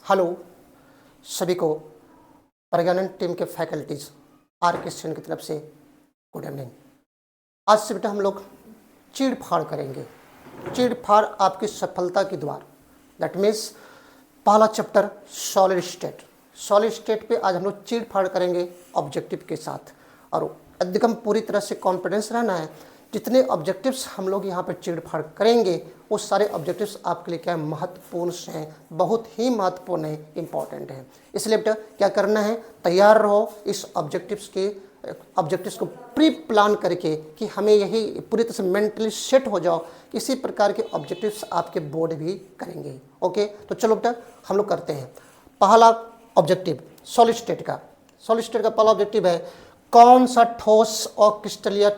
Hello सभी को प्रज्ञानन team के फैकल्टीज आर के की तरफ से गुड इवनिंग। आज से बेटा हम लोग चीड़ फाड़ करेंगे। चीड़ फाड़ आपकी सफलता की द्वार, दैट मीन्स पहला chapter solid state. Solid state पे आज हम लोग चीड़ फाड़ करेंगे ऑब्जेक्टिव के साथ, और एकदम पूरी तरह से कॉन्फिडेंस रहना है। जितने ऑब्जेक्टिव्स हम लोग यहाँ पर चीड़ फाड़ करेंगे वो सारे ऑब्जेक्टिव्स आपके लिए क्या महत्वपूर्ण हैं, बहुत ही महत्वपूर्ण है, इंपॉर्टेंट है। इसलिए बेटा क्या करना है, तैयार रहो इस ऑब्जेक्टिव्स को प्री प्लान करके कि हमें यही पूरी तरह से मेंटली सेट हो जाओ कि इसी प्रकार के ऑब्जेक्टिव्स आपके बोर्ड भी करेंगे। ओके, तो चलो बेटा हम लोग करते हैं। पहला ऑब्जेक्टिव सॉलिड स्टेट का पहला ऑब्जेक्टिव है कौन सा ठोस और क्रिस्टलीय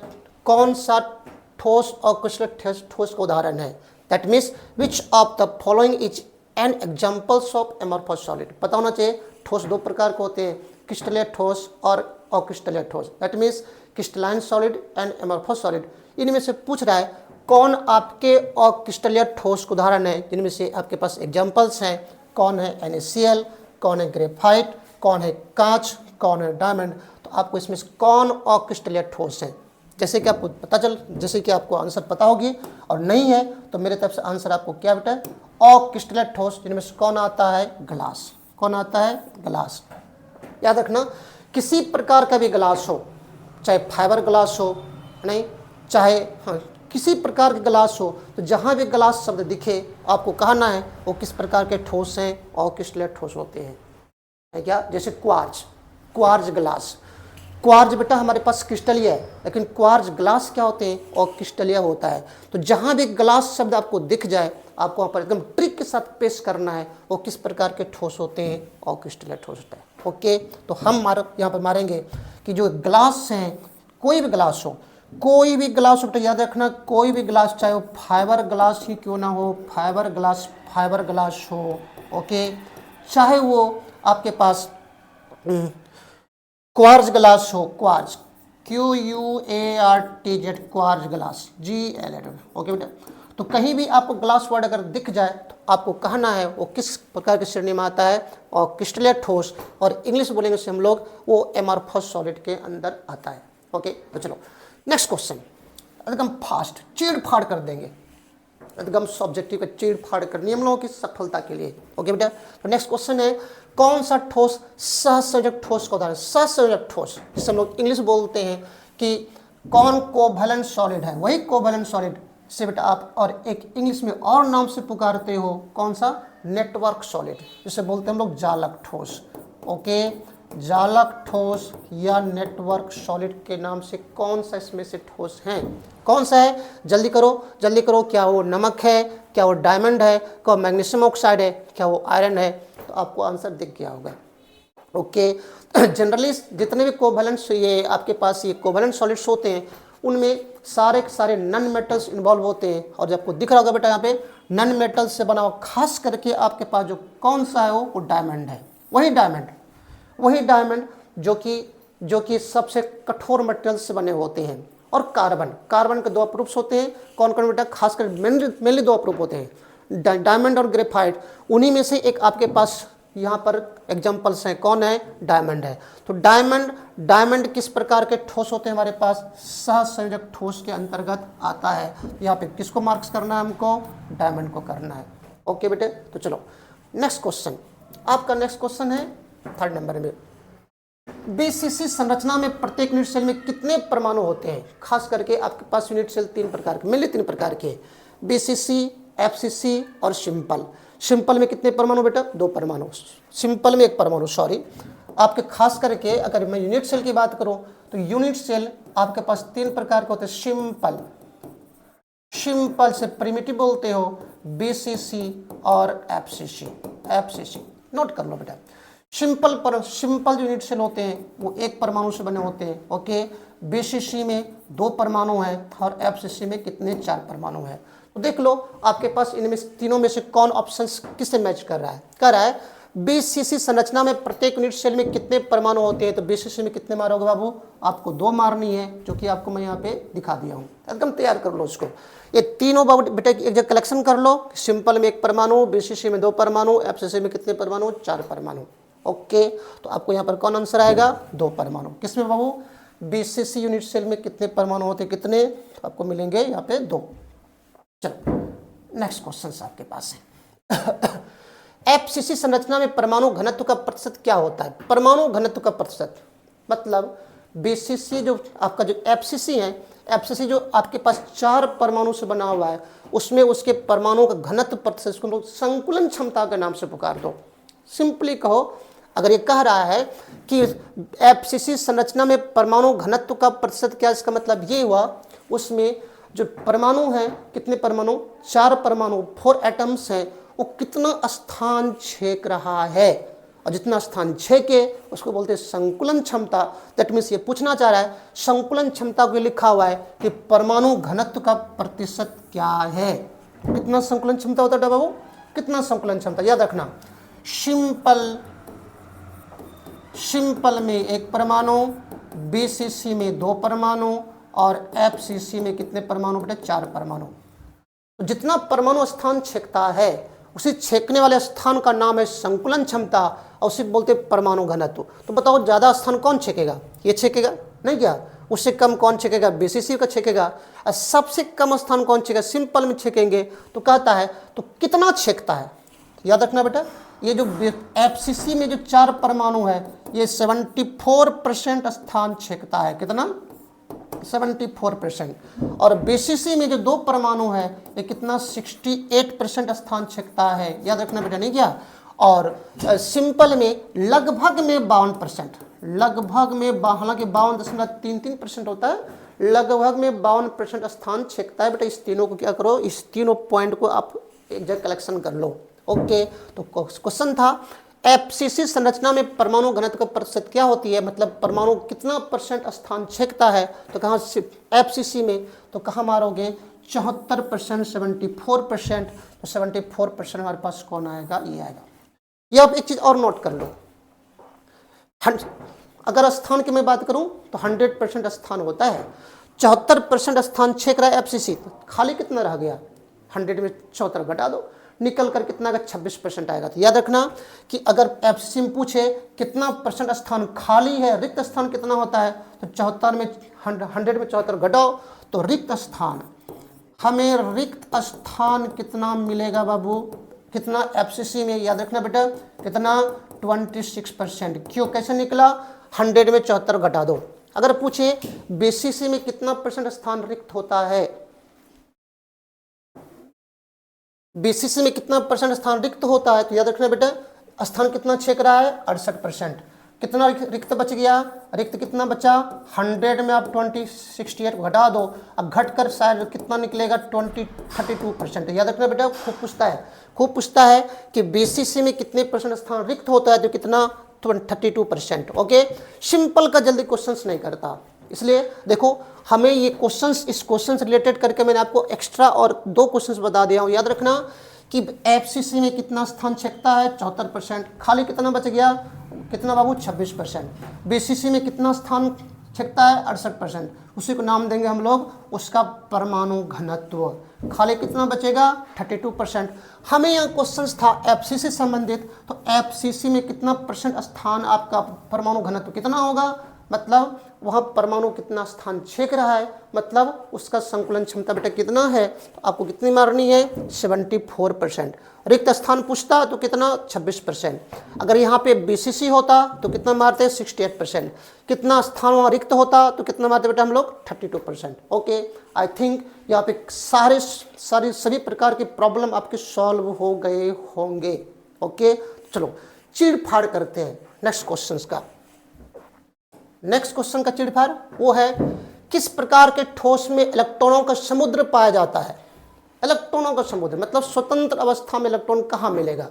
ठोस का उदाहरण है। That means which of the following is an examples of amorphous solid. पता होना चाहिए ठोस दो प्रकार के होते हैं, क्रिस्टलीय ठोस और अक्रिस्टलीय ठोस। That means crystalline solid and amorphous solid. इनमें से पूछ रहा है कौन आपके अक्रिस्टलीय ठोस का उदाहरण है, जिनमें से आपके पास एग्जाम्पल्स हैं। कौन है NaCl, कौन है ग्रेफाइट, कौन है कांच, कौन है डायमंड। तो आपको इसमें से कौन अक्रिस्टलीय ठोस है, जैसे कि आपको आंसर पता होगी, और नहीं है तो मेरे तरफ से आंसर आपको क्या बेटा, अक्रिस्टलीय ठोस, जिनमें से कौन आता है, ग्लास। कौन आता है, ग्लास। याद रखना किसी प्रकार का भी ग्लास हो, चाहे फाइबर ग्लास हो, नहीं चाहे किसी प्रकार के ग्लास हो, तो जहाँ भी ग्लास शब्द दिखे आपको कहना है वो किस प्रकार के ठोस हैं, अक्रिस्टलीय ठोस होते हैं। है क्या, जैसे क्वार्ज ग्लास। क्वार्ज बेटा हमारे पास क्रिस्टलीय है, लेकिन क्वार्ज ग्लास क्या होते हैं, और क्रिस्टलीय होता है। तो जहाँ भी ग्लास शब्द आपको दिख जाए आपको वहाँ पर एकदम ट्रिक के साथ पेश करना है वो किस प्रकार के ठोस होते हैं, और क्रिस्टलीय ठोस होता है। ओके, तो हम यहाँ पर मारेंगे कि जो ग्लास हैं, कोई भी ग्लास हो, बेटा याद रखना, कोई भी ग्लास, चाहे वो फाइबर ग्लास ही क्यों ना हो, फाइबर ग्लास हो। ओके, चाहे वो आपके पास क्वार्ज ग्लास हो, quartz QUARTZ, quartz glass GLA। Okay बेटा, तो कहीं भी आपको ग्लास वर्ड अगर दिख जाए तो आपको कहना है वो किस प्रकार की श्रेणी में आता है, और क्रिस्टलीय ठोस, और इंग्लिश बोलेंगे से हम लोग वो एमॉर्फस सॉलिड के अंदर आता है। ओके, तो चलो नेक्स्ट क्वेश्चन, एकदम फास्ट चीड़ फाड़ कर देंगे, एकदम सब्जेक्टिव का चीड़ फाड़ करनी हम लोगों की सफलता के लिए। ओके बेटा, तो नेक्स्ट क्वेश्चन है कौन सा ठोस सहसंयोजक ठोस का उदाहरण। सहसंयोजक ठोस जिसे हम लोग इंग्लिश बोलते हैं कि कौन कोवैलेंट सॉलिड है, वही कोवैलेंट सॉलिड से बेटा आप और एक इंग्लिश में और नाम से पुकारते हो, कौन सा, नेटवर्क सॉलिड, जिसे बोलते हैं हम लोग जालक ठोस। ओके, जालक ठोस या नेटवर्क सॉलिड के नाम से कौन सा इसमें से ठोस है, कौन सा है, जल्दी करो। क्या वो नमक है, क्या वो डायमंड है, क्या वो मैग्नीशियम ऑक्साइड है, क्या वो आयरन है। तो आपको आंसर दिख गया होगा। ओके, जनरली जितने भी कोवैलेंट ये आपके पास ये कोवैलेंट सॉलिड्स होते हैं उनमें सारे के सारे नॉन मेटल्स इन्वॉल्व होते हैं, और जब आपको दिख रहा होगा बेटा यहाँ पे नॉन मेटल्स से बना हुआ, खास करके आपके पास जो कौन सा है वो डायमंड है। वही डायमंड जो कि सबसे कठोर मटेरियल से बने होते हैं। और कार्बन के दो अप्रूप्स होते हैं, कौन बेटा, खासकर मेनली दो अप्रूप होते हैं, डायमंड और ग्रेफाइट। उन्हीं में से एक आपके पास यहाँ पर एग्जांपल्स हैं, कौन है, डायमंड है। तो डायमंड किस प्रकार के ठोस होते हैं हमारे पास, सहसंयोजक ठोस के अंतर्गत आता है। यहाँ पे किसको मार्क्स करना है, हमको डायमंड को करना है। ओके बेटे, तो चलो नेक्स्ट क्वेश्चन, आपका नेक्स्ट क्वेश्चन है 3rd नंबर में। BCC संरचना में प्रत्येक यूनिट सेल में कितने परमाणु होते हैं। खास करके आपके पास यूनिट सेल 3 प्रकार के, मेनली 3 प्रकार के, BCC, FCC और सिंपल में कितने परमाणु बेटा, 2 परमाणु, सिंपल में 1 परमाणु, सॉरी। आपके खास करके अगर मैं यूनिट सेल की बात करूं तो यूनिट सेल आपके पास 3 प्रकार के होते हैं, सिंपल से प्रिमिटिव बोलते हो, BCC और FCC। नोट कर लो बेटा, सिंपल यूनिट सेल होते हैं वो 1 परमाणु से बने होते हैं। ओके, BCC में 2 परमाणु हैं और FCC में कितने, 4 परमाणु हैं। तो देख लो आपके पास इनमें तीनों में से कौन ऑप्शन किससे मैच कर रहा है, बीसीसी संरचना में प्रत्येक यूनिट सेल में कितने परमाणु होते हैं? तो बीसीसी में कितने मारोगे बाबू? आपको 2 मारनी है, जो कि आपको मैं यहाँ पे दिखा दिया हूँ। एकदम तैयार कर लो इसको। ये तीनों बाबू बेटा एक जगह कलेक्शन कर लो। सिंपल में 1 परमाणु, बीसीसी में 2 परमाणु, एफसीसी में कितने परमाणु? 4 परमाणु। ओके, तो आपको यहाँ पर कौन आंसर आएगा? 2 परमाणु। किसमें बाबू? बीसीसी यूनिट सेल में कितने परमाणु होते? कितने? तो आपको मिलेंगे यहाँ पे 2। चलो नेक्स्ट क्वेश्चन आपके पास है। एफसीसी संरचना में परमाणु घनत्व का प्रतिशत क्या होता है? परमाणु घनत्व का प्रतिशत मतलब बीसीसी जो आपका जो एफसीसी है, एफसीसी जो आपके पास 4 परमाणु से बना हुआ है, उसमें उसके परमाणु का घनत्व प्रतिशत, इसको लोग संकुलन क्षमता के नाम से पुकार दो। सिंपली कहो, अगर ये कह रहा है कि एफसीसी संरचना में परमाणु घनत्व का प्रतिशत क्या, इसका मतलब ये हुआ उसमें जो परमाणु है, कितने परमाणु? 4 परमाणु, 4 एटम्स हैं, वो कितना स्थान छेक रहा है, और जितना स्थान छेके उसको बोलते हैं संकुलन क्षमता। दैट मीन्स ये पूछना चाह रहा है संकुलन क्षमता को लिखा हुआ है कि परमाणु घनत्व का प्रतिशत क्या है। कितना संकुलन क्षमता होता है बाबू? कितना संकुलन क्षमता? याद रखना, सिंपल में 1 परमाणु, बीसीसी में 2 परमाणु, और एफसीसी में कितने परमाणु बेटा? 4 परमाणु। तो जितना परमाणु स्थान छेकता है, उसी छेकने वाले स्थान का नाम है संकुलन क्षमता, और उसे बोलते परमाणु घनत्व। तो बताओ ज्यादा स्थान कौन छेकेगा? ये छेकेगा नहीं क्या? उससे कम कौन छेकेगा? बीसीसी का छेकेगा। और सबसे कम स्थान कौन छेकेगा? सिंपल में छेकेंगे। तो कहता है तो कितना छेकता है? याद रखना बेटा, ये जो एफसीसी में जो 4 परमाणु है, ये 74% स्थान छेकता है। कितना? 74%। और बीसीसी में जो 2 परमाणु है, ये कितना? 68% स्थान छेकता है। याद रखना बेटा, नहीं क्या? और सिंपल में लगभग में 52%, लगभग में हालांकि 52.33% होता है, लगभग में 52% स्थान छेकता है। बेटा इस तीनों को क्या करो, इस तीनों पॉइंट को आप एक जगह कलेक्शन कर लो। ओके, तो क्वेश्चन था एफसीसी संरचना में परमाणु घनत्व का प्रतिशत क्या होती है, मतलब परमाणु कितना % स्थान छेकता है। तो कहाँ एफसीसी में, तो कहाँ मारोगे? 74%, 74%। तो 74% हमारे पास कौन आएगा? ये आएगा। ये आप एक चीज और नोट कर लो, अगर स्थान की मैं बात करूं तो 100% स्थान होता है। 74% स्थान छेक रहा है एफसीसी, तो खाली कितना रह गया? 100 में 74 घटा दो, निकल कर कितना का 26% आएगा। तो याद रखना कि अगर एफसीसी में पूछे कितना % स्थान खाली है, रिक्त स्थान कितना होता है, तो 74 में 100 में 74 घटाओ, तो रिक्त स्थान, हमें रिक्त स्थान कितना मिलेगा बाबू? कितना एफसीसी में? याद रखना बेटा, कितना? 26%। क्यों? कैसे निकला? 100 में 74 घटा दो। अगर पूछे बीसीसी में कितना % स्थान रिक्त होता है, बीसीसी में कितना % स्थान रिक्त होता है, तो याद रखना बेटा स्थान कितना छेक रहा है? 68%। कितना रिक्त बच गया? रिक्त कितना बचा? 100 में आप 68 घटा दो, अब घट कर शायद कितना निकलेगा? 32%। याद रखना बेटा, खूब पूछता है कि बीसीसी में कितने % स्थान रिक्त होता है, तो कितना? 32%। ओके, सिंपल का जल्दी क्वेश्चंस नहीं करता, इसलिए देखो हमें ये क्वेश्चंस, इस क्वेश्चन से रिलेटेड करके मैंने आपको एक्स्ट्रा और 2 क्वेश्चंस बता दिया हूँ। याद रखना कि एफसीसी में कितना स्थान छेकता है? 74%। खाली कितना बच गया? कितना बाबू? 26%। बीसीसी में कितना स्थान छेकता है? 68%। उसी को नाम देंगे हम लोग उसका परमाणु घनत्व। खाली कितना बचेगा? 32%। हमें यहाँ क्वेश्चंस था एफसीसी संबंधित, तो एफसीसी में कितना % स्थान आपका परमाणु घनत्व कितना होगा, मतलब वहाँ परमाणु कितना स्थान छेक रहा है, मतलब उसका संकुलन क्षमता बेटा कितना है, तो आपको कितनी मारनी है? 74%। रिक्त स्थान पूछता तो कितना? 26%। अगर यहाँ पे बीसीसी होता तो कितना मारते हैं? 68%। कितना स्थान वहाँ रिक्त होता तो कितना मारते बेटा हम लोग? 32%। ओके, आई थिंक यहाँ पे सभी प्रकार के प्रॉब्लम आपके सॉल्व हो गए होंगे। ओके, चलो चीड़ फाड़ करते हैं नेक्स्ट क्वेश्चन का। नेक्स्ट क्वेश्चन का चिड़फाड़ वो है, किस प्रकार के ठोस में इलेक्ट्रॉनों का समुद्र पाया जाता है? इलेक्ट्रॉनों का समुद्र मतलब स्वतंत्र अवस्था में इलेक्ट्रॉन कहाँ मिलेगा?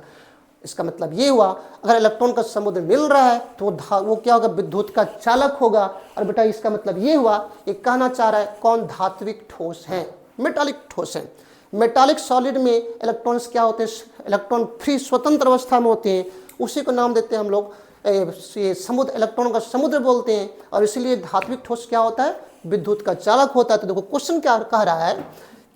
इसका मतलब ये हुआ अगर इलेक्ट्रॉन का समुद्र मिल रहा है तो वो क्या होगा? विद्युत का चालक होगा। और बेटा इसका मतलब ये हुआ, ये कहना चाह रहा है कौन धात्विक ठोस है, मेटालिक ठोस है। मेटालिक सॉलिड में इलेक्ट्रॉन्स क्या होते हैं? इलेक्ट्रॉन फ्री स्वतंत्र अवस्था में होते हैं, उसी को नाम देते हैं हम लोग ये समुद्र, इलेक्ट्रॉन का समुद्र बोलते हैं, और इसीलिए धात्विक ठोस क्या होता है, विद्युत का चालक होता है। तो देखो क्वेश्चन क्या कह रहा है,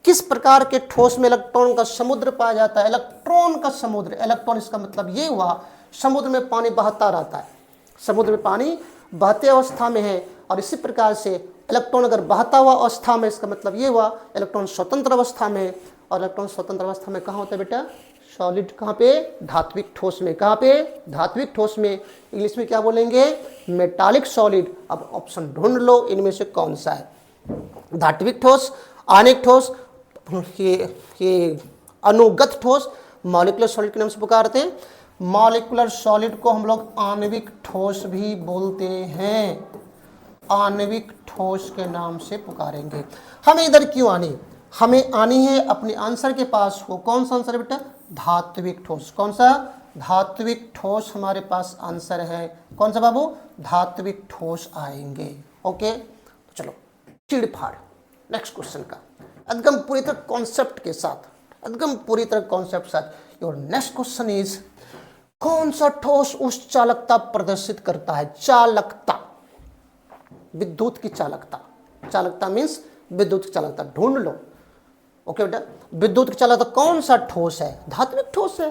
किस प्रकार के ठोस में इलेक्ट्रॉन का समुद्र पाया जाता है। इलेक्ट्रॉन का समुद्र, इलेक्ट्रॉन इसका मतलब ये हुआ समुद्र में पानी बहता रहता है, समुद्र में पानी बहते अवस्था में है, और इसी प्रकार से इलेक्ट्रॉन अगर बहता हुआ अवस्था में, इसका मतलब ये हुआ इलेक्ट्रॉन स्वतंत्र अवस्था में, और इलेक्ट्रॉन स्वतंत्र अवस्था में कहाँ होता है बेटा, सॉलिड, कहाँ पे, धात्विक ठोस में। कहाँ पे, धात्विक ठोस में। इंग्लिश में क्या बोलेंगे, मेटालिक सॉलिड। अब ऑप्शन ढूंढ लो इनमें से कौन सा है, धात्विक ठोस, आणविक ठोस, ये अनुगत ठोस, मॉलिक्यूलर सॉलिड के नाम से पुकारते हैं। मॉलिक्यूलर सॉलिड को हम लोग आणविक ठोस भी बोलते हैं, आणविक ठोस के नाम से पुकारेंगे। हमें इधर क्यों आनी, हमें आनी है अपने आंसर के पास, वो कौन सा आंसर है बेटा, धात्विक ठोस। कौन सा, धात्विक ठोस हमारे पास आंसर है। कौन सा बाबू, धात्विक ठोस आएंगे। ओके, तो चलो चिड़फाड़ नेक्स्ट क्वेश्चन का एकदम पूरी तरह कॉन्सेप्ट के साथ, एकदम पूरी तरह कॉन्सेप्ट के साथ। योर नेक्स्ट क्वेश्चन इज, कौन सा ठोस उच्च चालकता प्रदर्शित करता है, चालकता, विद्युत की चालकता, चालकता मीन्स विद्युत की चालकता, ढूंढ लो। ओके बेटा, विद्युत की चालकता कौन सा ठोस है, धात्विक ठोस है।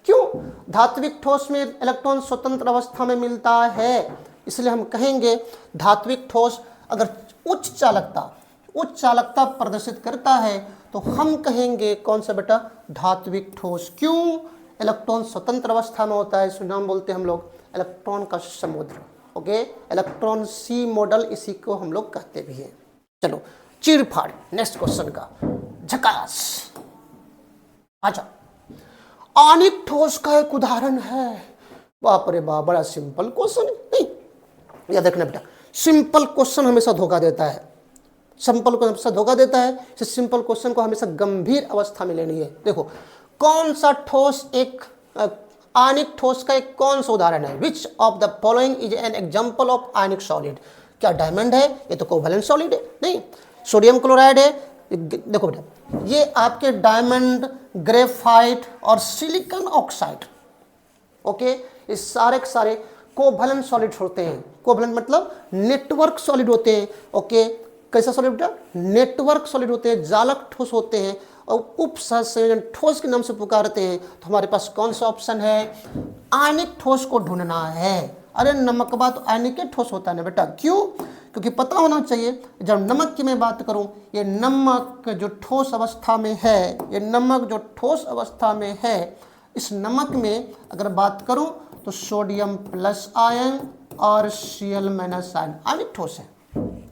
क्यों, धात्विक ठोस में इलेक्ट्रॉन स्वतंत्र अवस्था में मिलता है, इसलिए हम कहेंगे धात्विक ठोस अगर उच्च चालकता प्रदर्शित करता है तो हम कहेंगे कौन सा बेटा, धात्विक ठोस। क्यों, इलेक्ट्रॉन स्वतंत्र अवस्था में होता है, इसका नाम बोलते हैं हम लोग इलेक्ट्रॉन का समुद्र। ओके, इलेक्ट्रॉन सी मॉडल इसी को हम लोग कहते भी हैं। चलो चीरफाड़ नेक्स्ट क्वेश्चन का, झकास। अच्छा, आणविक ठोस का एक उदाहरण है। बाप रे बाप, बड़ा सिंपल क्वेश्चन है। नहीं, याद रखना बेटा, सिंपल क्वेश्चन हमेशा धोखा देता है, सिंपल को हमेशा धोखा देता है। इस सिंपल क्वेश्चन को हमेशा गंभीर अवस्था में लेनी है। देखो, कौन सा ठोस एक आणविक ठोस का एक कौन सा उदाहरण है, which of the following is an example of ionic solid. क्या डायमंड है, ये तो कोवैलेंट सॉलिड है। नहीं, सोडियम क्लोराइड है। देखो बेटा, ये आपके डायमंड, ग्रेफाइट और सिलिकॉन ऑक्साइड, ओके, ये सारे के सारे कोवैलेंट सॉलिड होते हैं। कोवैलेंट मतलब नेटवर्क सॉलिड होते हैं। ओके, कैसा सॉलिड बेटा, नेटवर्क सॉलिड होते हैं, जालक ठोस होते हैं, और उपसंयोजन ठोस के नाम से पुकारते हैं। तो हमारे पास कौन सा ऑप्शन है, आणविक ठोस को ढूंढना है। अरे नमक बात तो आणविक ठोस होता है ना बेटा, क्यों, क्योंकि पता होना चाहिए। जब नमक की मैं बात करूं, ये नमक जो ठोस अवस्था में है, ये नमक जो ठोस अवस्था में है, इस नमक में अगर बात करूं तो सोडियम प्लस आयन और Cl माइनस आयन आणविक ठोस है,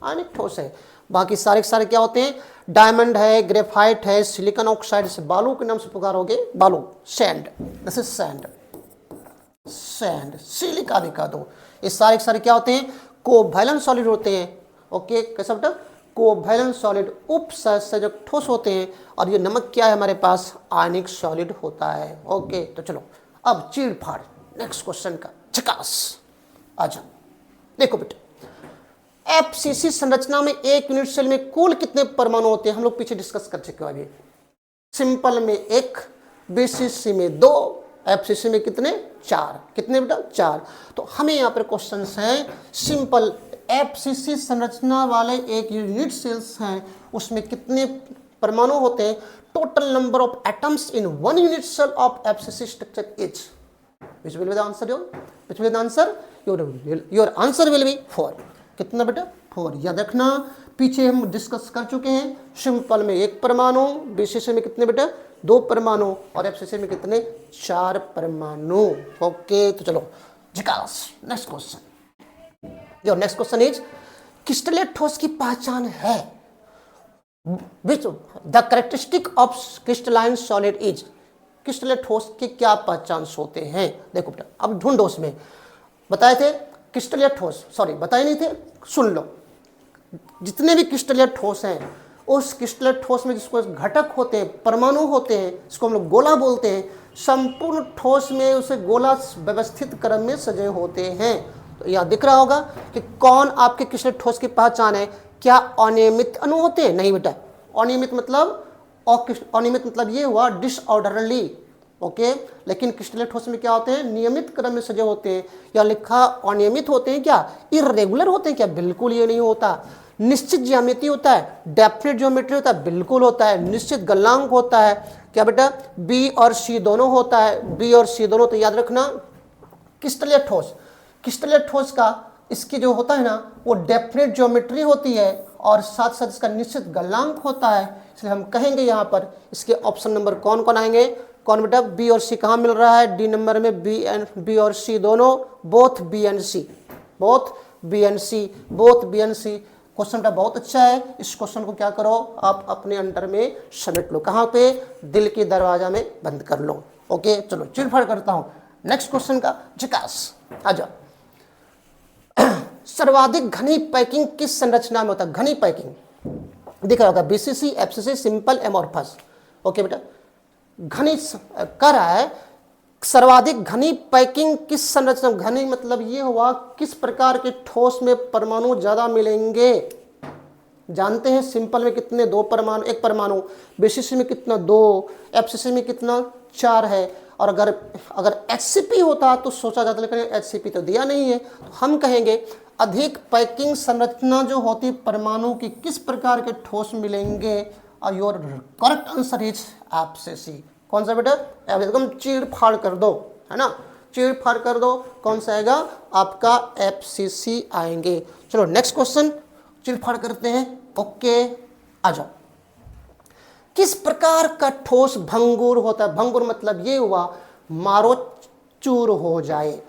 आणविक ठोस है। बाकी सारे के सारे क्या होते हैं, डायमंड है, ग्रेफाइट है, सिलिकॉन ऑक्साइड, से बालू के नाम से पुकारोगे, बालू, sand, this is sand, sand, silica भी कह दो। ये सारे के सारे क्या होते हैं, कोवैलेंट सॉलिड होते हैं। ओके, कैसा बेटा, कोवैलेंट सॉलिड, उपसंयोजक ठोस होते हैं। और ये नमक क्या है हमारे पास, आयनिक सॉलिड होता है। ओके, तो चलो अब चीरफाड़ नेक्स्ट क्वेश्चन का, झकास। अच्छा देखो बेटा, एफसीसी संरचना में एक यूनिट सेल में कुल कितने परमाणु होते हैं, हम लोग पीछे डिस्कस कर चुके हैं। अभी सिंपल में 1, बीसीसी में 2, एफसीसी में कितने, 4। कितने बेटा, 4। तो हमें यहाँ पर क्वेश्चन हैं, सिंपल एफसीसी संरचना वाले एक यूनिट सेल्स हैं, उसमें कितने परमाणु होते हैं। Total number of atoms in one unit cell of FCC structure is, which will be the answer, which will be the answer, your answer will be 4। कितना बेटा, 4। याद रखना, पीछे हम डिस्कस कर चुके हैं। सिंपल में 1 परमाणु, बीसीसी में कितने बेटा, 2 परमाणु, और एफसीसी में कितने, 4 परमाणु। ओके, तो चलो झकास next question. Your next question is, क्रिस्टलेट ठोस की पहचान है, which the characteristic of crystalline solid is. क्रिस्टलेट ठोस के क्या पहचान होते हैं, देखो बेटा, अब ढूंढो। उसमें बताए थे क्रिस्टलेट ठोस, सॉरी बताए नहीं थे, सुन लो। जितने भी क्रिस्टलेट ठोस हैं, उस क्रिस्टलेट ठोस में जिसको घटक होते हैं, परमाणु होते हैं, इसको हम लोग गोला बोलते हैं। संपूर्ण ठोस में उसे गोला व्यवस्थित क्रम में सजे होते हैं। तो यह दिख रहा होगा कि कौन आपके क्रिस्टलेट ठोस की पहचान है। क्या अनियमित अणु होते हैं, नहीं बेटा, अनियमित मतलब, अनियमित मतलब ये हुआ डिसऑर्डरली, ओके। लेकिन क्रिस्टलीय ठोस में क्या होते हैं, नियमित क्रम में सजे होते हैं, या लिखा अनियमित होते हैं क्या, इरेगुलर होते हैं क्या, बिल्कुल ये नहीं होता। निश्चित ज्यामिति होता है, डेफिनेट ज्योमेट्री होता है, बिल्कुल होता है। निश्चित गलनांक होता है क्या बेटा, बी और सी दोनों होता है, बी और सी दोनों। तो याद रखना क्रिस्टलीय ठोस, क्रिस्टलीय ठोस का इसकी जो होता है ना वो डेफिनेट ज्योमेट्री होती है और साथ साथ इसका निश्चित गलनांक होता है। इसलिए हम कहेंगे यहाँ पर इसके ऑप्शन नंबर कौन कौन आएंगे, कौन बेटा, बी और सी कहाँ मिल रहा है, डी नंबर में बी और सी दोनों, both B and C, both B and C, both B and C. Question का बहुत अच्छा है, इस क्वेश्चन को क्या करो आप अपने अंडर में समेट लो, कहाँ पे, दिल के दरवाजा में बंद कर लो। ओके चलो चिड़फाड़ करता हूँ, नेक्स्ट क्वेश्चन का झकास आ जाओ। सर्वाधिक घनी पैकिंग किस संरचना में होता है, घनी पैकिंग दिख रहा होगा, BCC, FCC, simple, amorphous. Okay बेटा, घनी कर रहा है, सर्वाधिक घनी पैकिंग किस संरचना, घनी मतलब ये हुआ किस प्रकार के ठोस में परमाणु ज्यादा मिलेंगे। जानते हैं सिंपल में कितने, 2 परमाणु, 1 परमाणु, बीसीसी में कितना 2, एफसीसी में कितना 4 है। और अगर एचसीपी होता तो सोचा जाता, लेकिन एचसीपी तो दिया नहीं है, तो हम कहेंगे अधिक पैकिंग संरचना जो होती परमाणु की किस प्रकार के ठोस मिलेंगे, और your correct answer is FCC. कौन सा बेटा, एकदम चीड़ फाड़ कर दो, है ना, चीड़ फाड़ कर दो, कौन सा आएगा आपका एफसीसी आएंगे। चलो नेक्स्ट क्वेश्चन चीड़ फाड़ करते हैं। ओके आ जाओ, किस प्रकार का ठोस भंगुर होता है, भंगुर मतलब ये हुआ मारो चूर हो जाए,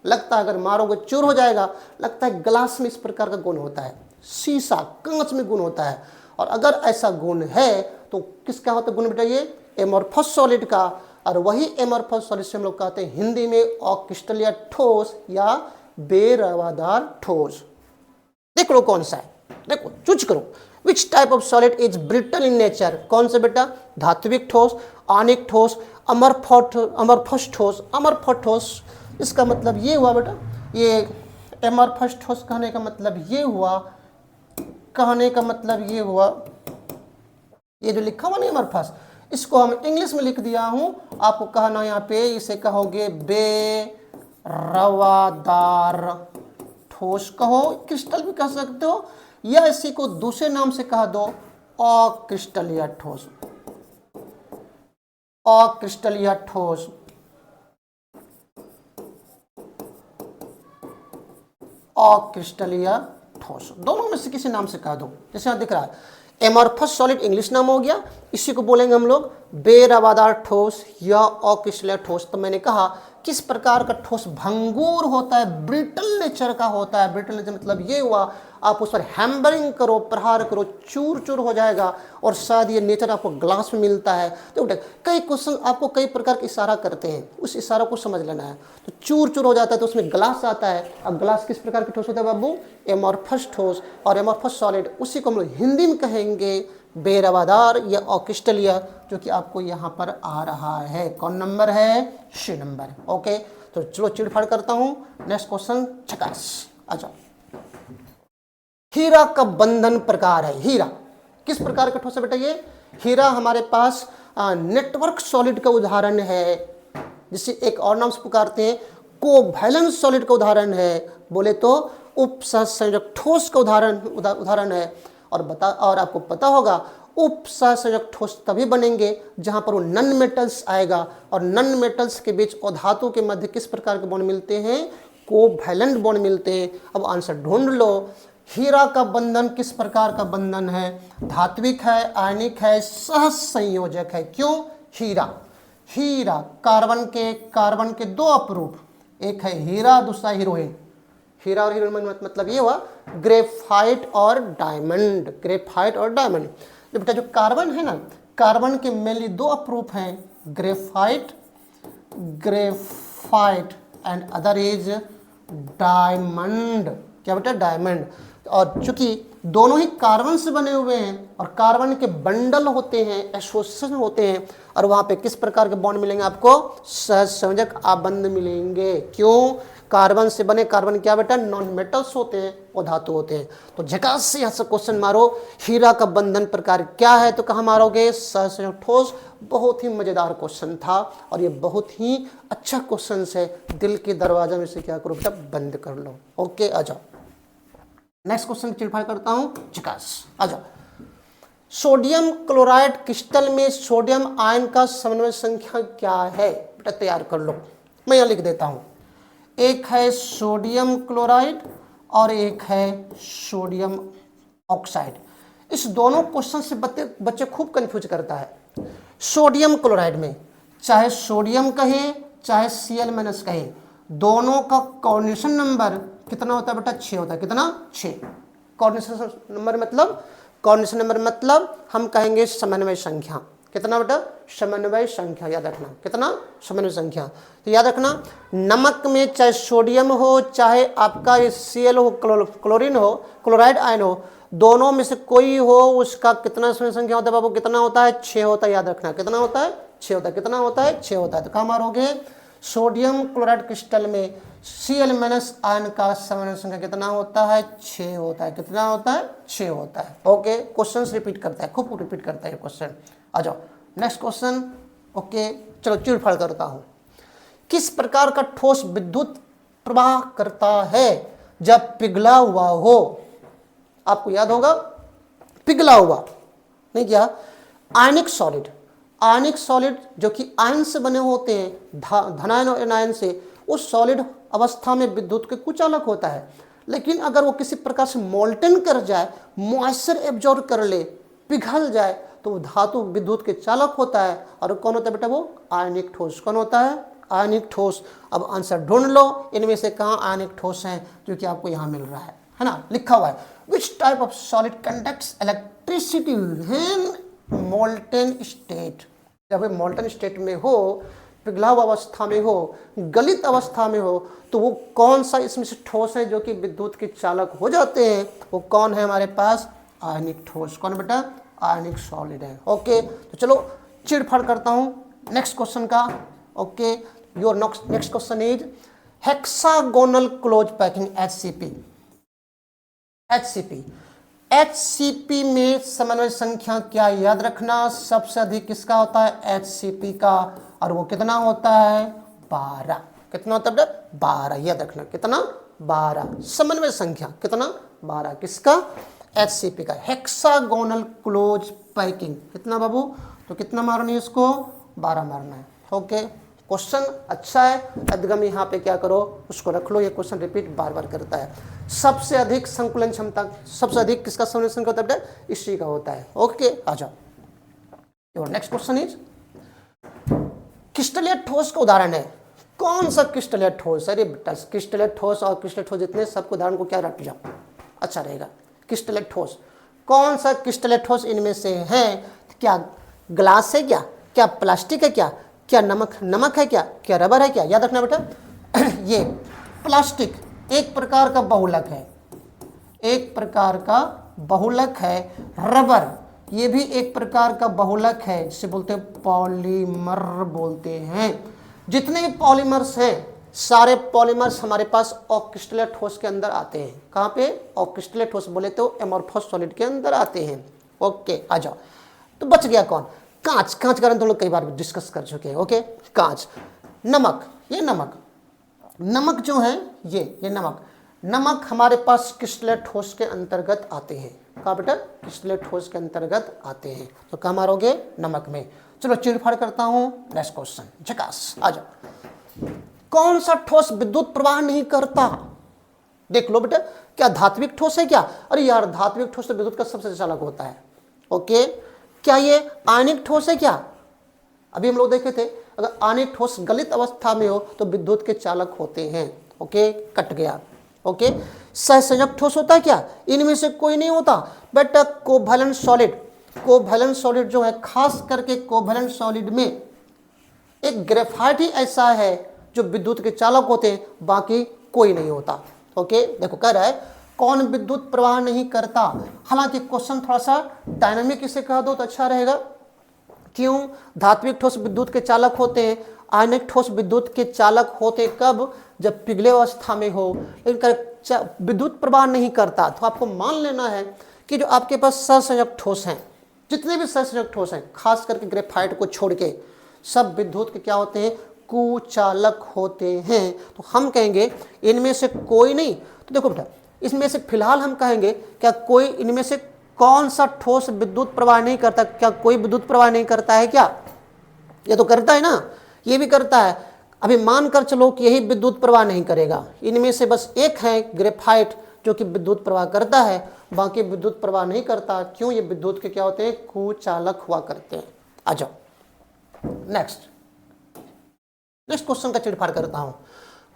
लगता है अगर मारोगे चूर हो जाएगा, लगता है ग्लास में इस प्रकार का गुण होता है, शीशा कांच में गुण होता है। और अगर ऐसा गुण है तो किसका होता है गुण बेटा, ये एमॉर्फस सॉलिड का। और वही एमॉर्फस सॉलिड से हम लोग कहते हैं हिंदी में अक्रिस्टलीय ठोस या बेरवादार ठोस। देख लो कौन सा है, देखो चूज करो, which type of solid is brittle in nature, कौन सा बेटा, धात्विक ठोस, आणिक ठोस, अमरफस ठोस, अमरफस ठोस। इसका मतलब ये हुआ बेटा, ये एमॉर्फस ठोस कहने का मतलब ये हुआ, कहने का मतलब ये हुआ, ये जो लिखा हुआ ना एमॉर्फस, इसको हम इंग्लिश में लिख दिया हूं, आपको कहना यहाँ पे इसे कहोगे बेरवादार ठोस कहो, क्रिस्टल भी कह सकते हो, या इसी को दूसरे नाम से कह दो अक्रिस्टलीय ठोस, अक्रिस्टलीय ठोस। अक्रिस्टलीय ठोस, दोनों में से किसी नाम से कह दो, जैसे यहां दिख रहा है एमॉर्फस सॉलिड इंग्लिश नाम हो गया, इसी को बोलेंगे हम लोग बेरवादार ठोस या अक्रिस्टलीय ठोस। तो मैंने कहा किस प्रकार का ठोस भंगुर होता है, ब्रिटल नेचर का होता है। ब्रिटल नेचर मतलब ये हुआ आप उस पर हैमरिंग करो, प्रहार करो, चूर चूर हो जाएगा, और शायद ये नेचर आपको ग्लास में मिलता है। तो कई क्वेश्चन आपको कई प्रकार का इशारा करते हैं, उस इशारा को समझ लेना है। तो चूर चूर हो जाता है तो उसमें ग्लास आता है। अब ग्लास किस प्रकार की ठोस होता है बाबू, एमॉर्फस ठोस और एमॉर्फस सॉलिड, उसी को हम लोग हिंदी में कहेंगे बेरवादार या अक्रिस्टलीय, जो कि आपको यहाँ पर आ रहा है। कौन नंबर है, सी नंबर। ओके तो चलो चिड़फाड़ करता हूँ, नेक्स्ट क्वेश्चन चकास आ जाओ। हीरा का बंधन प्रकार है, हीरा किस प्रकार का ठोस है बेटा, ये हीरा हमारे पास नेटवर्क सॉलिड का उदाहरण है, जिसे एक और नाम से पुकारते हैं कोवैलेंट सॉलिड का उदाहरण है, बोले तो उपसंयोजक ठोस का उदाहरण है। और आपको पता होगा उपसंयोजक ठोस तभी बनेंगे जहां पर वो नन मेटल्स आएगा, और नन मेटल्स के बीच और धातु के मध्य किस प्रकार के बॉन्ड मिलते हैं, कोवैलेंट बॉन्ड मिलते हैं। अब आंसर ढूंढ लो, हीरा का बंधन किस प्रकार का बंधन है, धात्विक है, आयनिक है, सह संयोजक है। क्यों, हीरा कार्बन के 2 अपरूप, एक है हीरा, दूसरा हीरोइन। हीरा और हीरोइन मतलब ये हुआ ग्रेफाइट और डायमंड, ग्रेफाइट और डायमंड। बेटा जो कार्बन है ना, कार्बन के मेनली 2 अपरूप हैं, graphite and other is diamond. क्या बेटा, डायमंड। और चूंकि दोनों ही कार्बन से बने हुए हैं और कार्बन के बंडल होते हैं, एसोसिएशन होते हैं, और वहां पे किस प्रकार के बॉन्ड मिलेंगे आपको, सहसंयोजक आबंध मिलेंगे। क्यों, कार्बन से बने, कार्बन क्या बेटा नॉन मेटल्स होते हैं, वो धातु होते हैं। तो झकास से यहाँ से क्वेश्चन मारो, हीरा का बंधन प्रकार क्या है, तो कहाँ मारोगे, सहसंयोजक ठोस। बहुत ही मजेदार क्वेश्चन था और ये बहुत ही अच्छा क्वेश्चन है। दिल के दरवाजा में से क्या करो बेटा, बंद कर लो। ओके, आ जाओ नेक्स्ट क्वेश्चन चिड़फाड़ करता हूँ, झकास आ जाओ। सोडियम क्लोराइड क्रिस्टल में सोडियम आयन का समन्वय संख्या क्या है, बेटा तैयार कर लो। मैं यहाँ लिख देता हूँ, एक है सोडियम क्लोराइड और एक है सोडियम ऑक्साइड। इस दोनों क्वेश्चन से बच्चे खूब कंफ्यूज करता है। सोडियम क्लोराइड में चाहे सोडियम कहे चाहे Cl- कहे, दोनों का कोऑर्डिनेशन नंबर कितना होता है बेटा, 6 होता है। कितना, 6। कोऑर्डिनेशन नंबर मतलब हम कहेंगे समन्वय संख्या। कितना बेटा, समन्वय संख्या, याद रखना। कितना, समन्वय संख्या। तो याद रखना, नमक में चाहे सोडियम हो चाहे आपका Cl हो, क्लोरीन हो, क्लोराइड आयन हो, दोनों में से कोई हो, उसका कितना समन्वय संख्या होता है बाबू, कितना होता है, 6 होता है। याद रखना, कितना होता है, 6 होता है। कितना होता है, 6 होता है। तो कहाँ मारोगे, सोडियम क्लोराइड क्रिस्टल में Cl- आयन का समन्वय संख्या कितना होता है, 6 होता है। कितना होता है, 6 होता है। ओके, क्वेश्चन रिपीट करता है, खूब रिपीट करता है क्वेश्चन। आ जाओ नेक्स्ट क्वेश्चन। ओके, चलो चिड़फाड़ करता हूं। किस प्रकार का ठोस विद्युत प्रवाह करता है जब पिघला हुआ हो, आपको याद होगा, पिघला हुआ नहीं क्या, आयनिक सॉलिड। आयनिक सॉलिड जो कि आयन से बने होते हैं, धनायन और ऋणायन से, उस सॉलिड अवस्था में विद्युत के कुचालक होता है। लेकिन अगर वो किसी प्रकार से मोल्टन कर जाए, मॉइस्चर एब्जॉर्ब कर ले, पिघल जाए, तो वो धातु विद्युत के चालक होता है। और कौन होता है बेटा, वो आयनिक ठोस। कौन होता है, आयनिक ठोस। अब आंसर ढूंढ लो, इनमें से कहाँ आयनिक ठोस हैं, जो कि आपको यहाँ मिल रहा है ना, लिखा हुआ है। Which type of solid conducts electricity in molten state. जब मोल्टन स्टेट में हो, पिघला हुआ अवस्था में हो, गलित अवस्था में हो, तो वो कौन सा इसमें से ठोस है जो कि विद्युत के चालक हो जाते हैं, वो कौन है हमारे पास, आयनिक ठोस। कौन बेटा, आयनिक सॉलिड है। ओके, तो चलो चिड़फाड़ करता हूं नेक्स्ट क्वेश्चन का। Okay, your next question is hexagonal close packing, HCP में समन्वय संख्या क्या, याद रखना, सबसे अधिक किसका होता है, HCP का, और वो कितना होता है, 12। कितना होता है बेटा, 12। याद रखना, कितना, 12 समन्वय संख्या, कितना, 12 किसका, HCP का, हेक्सागोनल क्लोज पैकिंग। कितना बाबू, तो कितना मारना है इसको, 12 मारना है। ओके, क्वेश्चन अच्छा है, अदगम यहाँ पे क्या करो, उसको रख लो, ये क्वेश्चन रिपीट बार बार करता है। सबसे अधिक संकुलन क्षमता, सबसे अधिक किसका समन्वय संख्या होता है, इसी का होता है। ओके, आ जाओ, नेक्स्ट क्वेश्चन इज क्रिस्टलीय ठोस का उदाहरण है। कौन सा क्रिस्टलीय ठोस, अरे बेटा क्रिस्टलीय ठोस और क्रिस्टलीय ठोस जितने सबको उदाहरण को क्या रख जाओ, अच्छा रहेगा। क्रिस्टलीय ठोस, कौन सा क्रिस्टलीय ठोस इनमें से है, क्या ग्लास है, क्या प्लास्टिक है, क्या नमक है, क्या रबर है, क्या, याद रखना बेटा। ये प्लास्टिक एक प्रकार का बहुलक है, एक प्रकार का बहुलक है। रबर ये भी एक प्रकार का बहुलक है, जिसे बोलते हैं पॉलीमर बोलते हैं। जितने भी पॉलीमर्स हैं, सारे पॉलीमर्स हमारे पास क्रिस्टलीय ठोस के अंदर आते हैं। कहाँ पे, क्रिस्टलीय ठोस बोले तो एमोर्फस सॉलिड के अंदर आते हैं। ओके, आ जाओ। तो बच गया कौन, कांच। कांच का हम लोग कई बार डिस्कस कर चुके हैं। ओके, कांच। नमक, ये नमक जो है, ये नमक हमारे पास क्रिस्टलीय ठोस के अंतर्गत आते हैं। कहाँ बेटा, क्रिस्टलीय ठोस के अंतर्गत आते हैं। तो कहाँ मारोगे, नमक में। चलो चिड़फाड़ करता हूं, नेक्स्ट क्वेश्चन, झकास आ जाओ। कौन सा ठोस विद्युत प्रवाह नहीं करता, देख लो बेटा। क्या धात्विक ठोस है क्या, अरे यार धात्विक ठोस तो विद्युत का सबसे चालक होता है। ओके, क्या ये आयनिक ठोस है क्या, अभी हम लोग देखे थे, अगर आयनिक ठोस गलित अवस्था में हो तो विद्युत के चालक होते हैं। ओके, कट गया। ओके, सहसंयोजक ठोस होता है क्या, इनमें से कोई नहीं होता बेटा। कोवैलेंट सॉलिड जो है, खास करके कोवैलेंट सॉलिड में एक ग्रेफाइट ही ऐसा है जो विद्युत के चालक होते हैं, बाकी कोई नहीं होता। ओके, देखो कह रहा है कौन विद्युत प्रवाह नहीं करता। हालांकि क्वेश्चन थोड़ा सा डायनामिक इसे कह दो तो अच्छा रहेगा। क्यों, धात्विक ठोस विद्युत के चालक होते हैं आयनिक ठोस विद्युत के चालक होते कब? जब पिघले अवस्था में हो, लेकिन विद्युत प्रवाह नहीं करता। तो आपको मान लेना है कि जो आपके पास सहसंयोजक ठोस हैं, जितने भी सहसंयोजक ठोस हैं, खास करके ग्रेफाइट को छोड़ के, सब विद्युत के क्या होते हैं? कुचालक होते हैं। तो हम कहेंगे इनमें से कोई नहीं। तो देखो बेटा, इसमें से फिलहाल हम कहेंगे क्या कोई इनमें से कौन सा ठोस विद्युत प्रवाह नहीं करता? क्या कोई विद्युत प्रवाह नहीं करता है क्या? ये तो करता है ना, ये भी करता है। अभी मानकर चलो कि यही विद्युत प्रवाह नहीं करेगा, इनमें से बस एक है ग्रेफाइट जो कि विद्युत प्रवाह करता है, बाकी विद्युत प्रवाह नहीं करता। क्यों? ये विद्युत के क्या होते हैं? कुचालक हुआ करते हैं। आ जाओ नेक्स्ट क्वेश्चन का चिड़फाड़ करता हूं।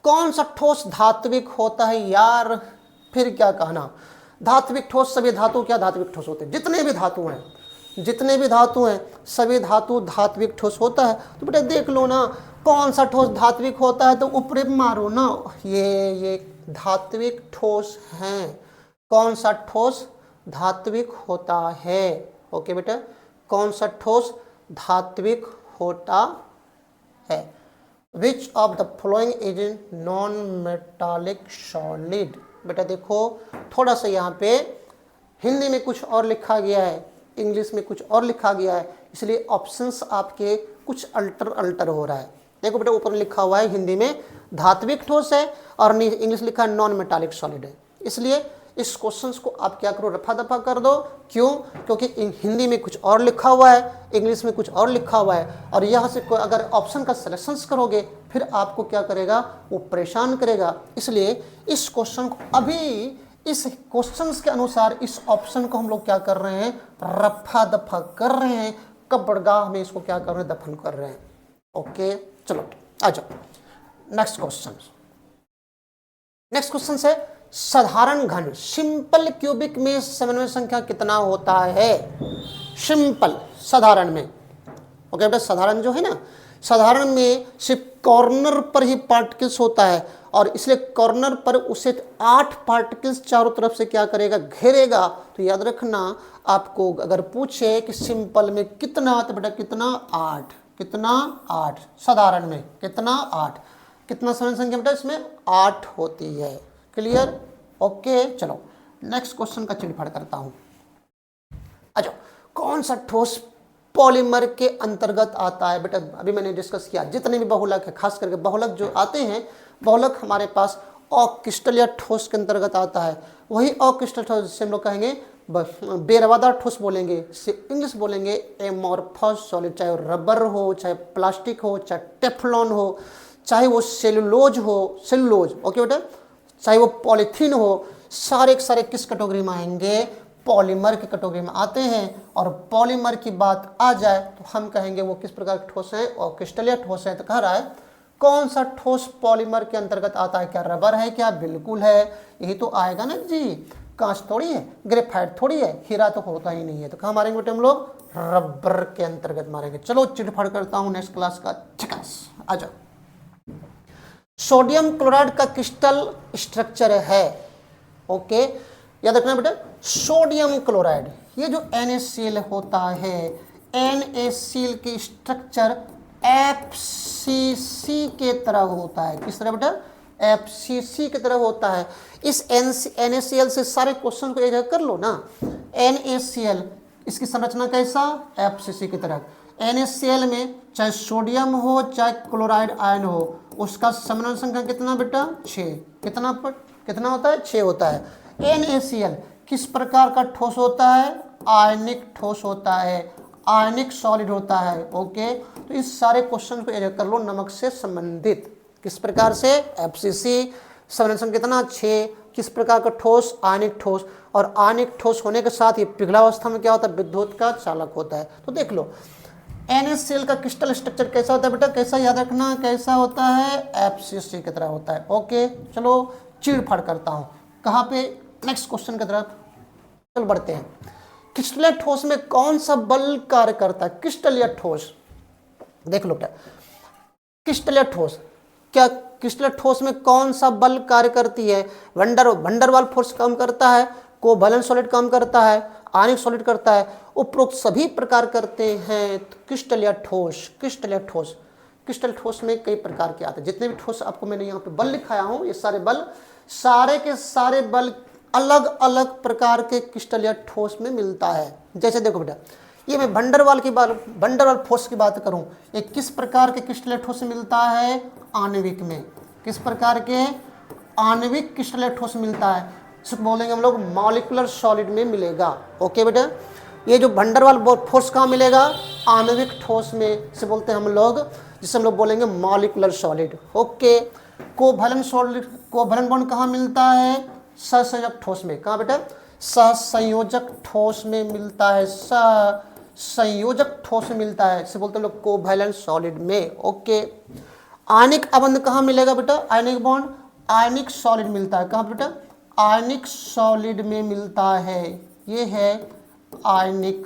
कौन सा ठोस धात्विक होता है? यार फिर क्या कहना, धात्विक ठोस, सभी धातु क्या धात्विक ठोस होते हैं? जितने भी धातु हैं, जितने भी धातु हैं, सभी धातु धात्विक ठोस होता है। तो बेटा देख लो ना, कौन सा ठोस धात्विक होता है, तो ऊपरी मारो ना, ये धात्विक ठोस हैं। कौन सा ठोस धात्विक होता है? ओके बेटा, कौन सा ठोस धात्विक होता है? Which of the following is in non metallic solid? बेटा देखो, थोड़ा सा यहाँ पे हिंदी में कुछ और लिखा गया है, इंग्लिश में कुछ और लिखा गया है, इसलिए ऑप्शंस आपके कुछ अल्टर हो रहा है। देखो बेटा, ऊपर लिखा हुआ है हिंदी में धात्विक ठोस है और इंग्लिश लिखा है नॉन मेटालिक सॉलिड है। इसलिए इस क्वेश्चंस को आप क्या करो, रफा दफा कर दो। क्यों? क्योंकि हिंदी में कुछ और लिखा हुआ है, इंग्लिश में कुछ और लिखा हुआ है, और यहाँ से अगर ऑप्शन का सिलेक्शन करोगे फिर आपको क्या करेगा? वो परेशान करेगा। इसलिए इस क्वेश्चन को अभी इस क्वेश्चंस के अनुसार इस ऑप्शन को हम लोग क्या कर रहे हैं? रफा दफा कर रहे हैं, कब्रगाह में इसको क्या कर रहे हैं? दफन कर रहे हैं। ओके चलो आ जाओ नेक्स्ट क्वेश्चन। नेक्स्ट क्वेश्चन है साधारण घन सिंपल क्यूबिक में समन्वय संख्या कितना होता है? सिंपल साधारण में, ओके बेटा, साधारण जो है ना, साधारण में सिर्फ कॉर्नर पर ही पार्टिकल्स होता है, और इसलिए कॉर्नर पर उसे 8 पार्टिकल्स चारों तरफ से क्या करेगा? घेरेगा। तो याद रखना, आपको अगर पूछे कि सिंपल में कितना, तो बेटा कितना? 8। कितना? 8। साधारण में कितना? 8। कितना समन्वय संख्या बेटा? इसमें 8 होती है। क्लियर? ओके चलो नेक्स्ट क्वेश्चन का चिड़फाड़ करता हूं। अच्छा, कौन सा ठोस पॉलीमर के अंतर्गत आता है? बेटा अभी मैंने डिस्कस किया, जितने भी बहुलक है, खास करके बहुलक जो आते हैं, बहुलक हमारे पास अक्रिस्टलीय ठोस के अंतर्गत आता है। वही अक्रिस्टल ठोस जिसे हम लोग कहेंगे बेरवादार ठोस बोलेंगे, इंग्लिश बोलेंगे एमॉर्फस सॉलिड। चाहे रबर हो, चाहे प्लास्टिक हो, चाहे टेफ्लॉन हो, चाहे वो सेलुलोज हो, सेलुलोज, ओके बेटा, चाहे वो पॉलीथीन हो, सारे के सारे किस कैटेगरी में आएंगे? पॉलीमर की कैटेगरी में आते हैं। और पॉलीमर की बात आ जाए तो हम कहेंगे वो किस प्रकार के ठोस हैं? और क्रिस्टलीय ठोस है। तो कह रहा है कौन सा ठोस पॉलीमर के अंतर्गत आता है? क्या रबर है? क्या बिल्कुल है, यही तो आएगा ना जी। कांच थोड़ी है, ग्रेफाइट थोड़ी है, हीरा तो होता ही नहीं है। तो कहाँ मारेंगे बेटे हम लोग? रबर के अंतर्गत मारेंगे। चलो चिड़फाड़ करता हूँ नेक्स्ट क्लास का झकास। आ जाओ, सोडियम क्लोराइड का क्रिस्टल स्ट्रक्चर है। ओके याद रखना बेटा, सोडियम क्लोराइड, ये जो NaCl होता है, NaCl की स्ट्रक्चर FCC के तरह होता है। किस तरह बेटा? FCC की तरह होता है। इस NaCl से सारे क्वेश्चन को एक जगह कर लो ना। NaCl, इसकी संरचना कैसा? FCC की तरह। NaCl में चाहे सोडियम हो चाहे क्लोराइड आयन हो, उसका समन्वय संख्या कितना बेटा? 6। कितना होता है? 6 होता है। NaCl किस प्रकार का ठोस होता है? आयनिक ठोस होता है, आयनिक सॉलिड होता है। ओके, तो इस सारे क्वेश्चन को एक कर लो नमक से संबंधित। किस प्रकार से? FCC, समन्वय संख्या कितना? 6। किस प्रकार का ठोस? आयनिक ठोस। और आयनिक ठोस होने के साथ ही पिघला अवस्था में क्या होता है? विद्युत का चालक होता है। तो देख लो NaCl का क्रिस्टल स्ट्रक्चर कैसा होता है बेटा? कैसा याद रखना, कैसा होता है? FCC की तरह होता है। ओके चलो चीड़-फाड़ करता हूँ, कहाँ पे? नेक्स्ट क्वेश्चन की तरफ चल बढ़ते हैं। क्रिस्टलीय ठोस में कौन सा बल कार्य करता है? क्रिस्टलीय ठोस देख लो बेटा, क्रिस्टलीय ठोस, क्या क्रिस्टलीय ठोस में कौन सा बल कार्य करती है? वंडरवाल फोर्स काम करता है, कोवैलेंट सॉलिड काम करता है, आयनिक सॉलिड करता है, उपरोक्त सभी प्रकार करते हैं। तो क्रिस्टलीय ठोस क्रिस्टल ठोस में कई प्रकार के आते हैं। जितने भी ठोस आपको मैंने यहाँ पे बल लिखाया हूँ, ये सारे बल, सारे के सारे बल अलग अलग प्रकार के क्रिस्टल या ठोस में मिलता है। जैसे देखो बेटा, ये मैं वंडरवाल फोर्स की बात करूं, ये किस प्रकार के क्रिस्टल ठोस में मिलता है? आणविक में। किस प्रकार के? आणविक क्रिस्टल ठोस मिलता है, इसको बोलेंगे हम लोग मॉलिक्यूलर सॉलिड में मिलेगा। ओके बेटा, ये जो वंडरवाल फोर्स कहाँ मिलेगा? आणविक ठोस में, इसे बोलते हैं हम लोग, जिसे हम लोग बोलेंगे molecular solid. Okay, covalent solid, covalent bond कहाँ मिलता है? सहसंयोजक ठोस में। कहाँ बेटा? सहसंयोजक ठोस में मिलता है, सहसंयोजक ठोस में मिलता है, इसे बोलते हैं हम लोग कोवैलेंट सॉलिड में। ओके, आयनिक अबंध कहाँ मिलेगा बेटा? आयनिक बॉन्ड आयनिक सॉलिड मिलता है। कहाँ बेटा? आयनिक सॉलिड में मिलता है, ये है आयनिक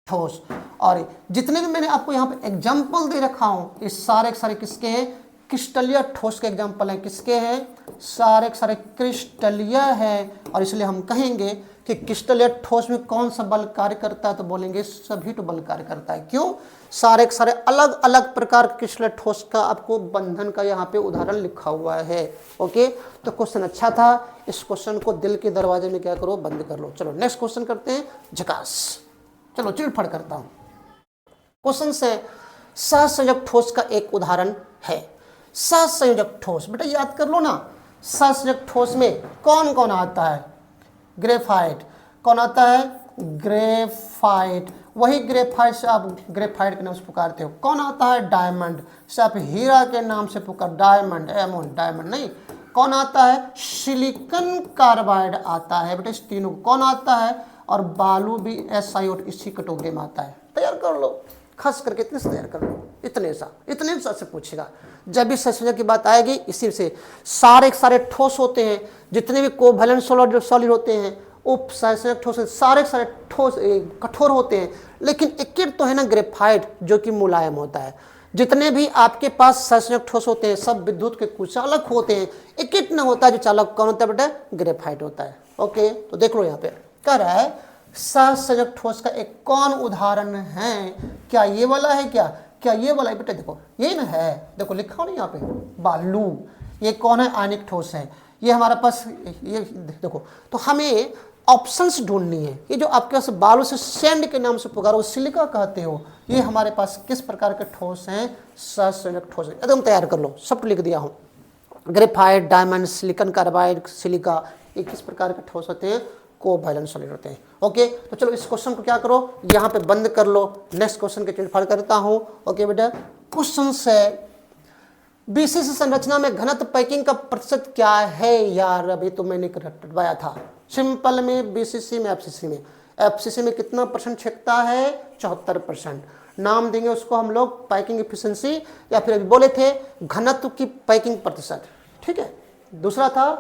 ठोस। और जितने भी मैंने आपको यहाँ पे एग्जाम्पल दे रखा हूँ, ये सारे के सारे किसके हैं? क्रिस्टलीय ठोस के एग्जाम्पल हैं। किसके हैं? सारे के सारे क्रिस्टलीय हैं। और इसलिए हम कहेंगे कि क्रिस्टलीय ठोस में कौन सा बल कार्य करता है, तो बोलेंगे सभी तो बल कार्य करता है। क्यों? सारे के सारे अलग अलग प्रकार के क्रिस्टलीय ठोस का आपको बंधन का यहाँ पे उदाहरण लिखा हुआ है। ओके, तो क्वेश्चन अच्छा था, इस क्वेश्चन को दिल के दरवाजे में क्या करो? बंद कर लो। चलो नेक्स्ट क्वेश्चन करते हैं, झकास। चलो चिड़फड़ करता हूँ। क्वेश्चन से सहसंयोजक ठोस का एक उदाहरण है। सहसंयोजक ठोस, बेटा याद कर लो ना, सहसंयोजक ठोस में कौन कौन आता है? ग्रेफाइट। कौन आता है? ग्रेफाइट। वही ग्रेफाइट से आप ग्रेफाइट के नाम से पुकारते हो। कौन आता है? डायमंड, से आप हीरा के नाम से पुकार, डायमंड, एमोन, डायमंड नहीं। कौन आता है? सिलिकॉन कार्बाइड आता है बेटा। इस तीनों कौन आता है? और बालू भी SiO2 इसी कैटेगरी में आता है। तैयार कर लो, खास करके इतने से तैयार कर लो, इतने सा से पूछेगा। जब भी सहसंयोजक की बात आएगी, इसी से सारे सारे ठोस होते हैं, जितने भी कोवैलेंट सॉलिड होते हैं, उप सहसंयोजक ठोस, सारे सारे ठोस कठोर होते हैं। लेकिन एक तो है ना ग्रेफाइट, जो कि मुलायम होता है। जितने भी आपके पास सहसंयोजक ठोस होते हैं, सब विद्युत के कुचालक होते हैं। एक न होता है जो चालक, कौन होता है बेटा? ग्रेफाइट होता है। ओके, तो देख लो यहाँ पे कह रहा है सहसंयोजक ठोस का एक कौन उदाहरण है? क्या ये वाला है? क्या ये वाला है बेटा? देखो ये ना है, देखो लिखा हो ना यहाँ पे, बालू। ये कौन है? आयनिक ठोस है। ये हमारे पास, ये देखो, तो हमें ऑप्शंस ढूंढनी है। ये जो आपके पास बालू से सैंड के नाम से पुकारो, सिलिका कहते हो, ये हमारे पास किस प्रकार के ठोस हैं? सहसंयोजक ठोस है। एकदम तैयार कर लो, सब लिख दिया हूँ। Graphite, diamond, silicon carbide, silica, ये किस प्रकार के ठोस होते हैं? कोवैलेंट सॉलिड होते हैं। ओके, तो चलो इस क्वेश्चन को क्या करो, यहाँ पे बंद कर लो। नेक्स्ट क्वेश्चन के चिड़फाड़ करता हूँ। ओके बेटा, क्वेश्चन से बीसीसी संरचना में घनत्व पैकिंग का प्रतिशत क्या है? यार अभी तो मैंने रटवाया था। सिंपल में बीसीसी में, एफसीसी में कितना परसेंट छिकता है? 74%। नाम देंगे उसको हम लोग पैकिंग एफिशिएंसी, या फिर अभी बोले थे घनत्व की पैकिंग प्रतिशत। ठीक है, दूसरा था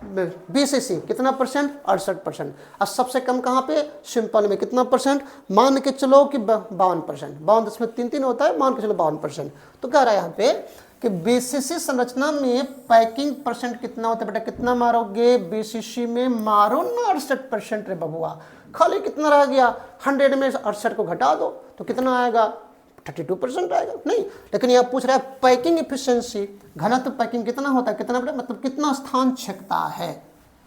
बीसीसी कितना परसेंट? 68%। और सबसे कम कहाँ पे? सिंपल में कितना परसेंट? मान के चलो कि 52%, 52.33 होता है, मान के चलो 52%। तो कह रहा है यहाँ पे कि बीसीसी संरचना में पैकिंग परसेंट कितना होता है बेटा? कितना मारोगे? बीसीसी में मारो ना 68% रे बबुआ। खाली कितना रह गया? 100 में 68 को घटा दो तो कितना आएगा? 32% आएगा। नहीं, लेकिन यहाँ पूछ रहा है पैकिंग एफिशिएंसी, घनत्व पैकिंग कितना होता है? कितना बेटा? मतलब कितना स्थान छिकता है?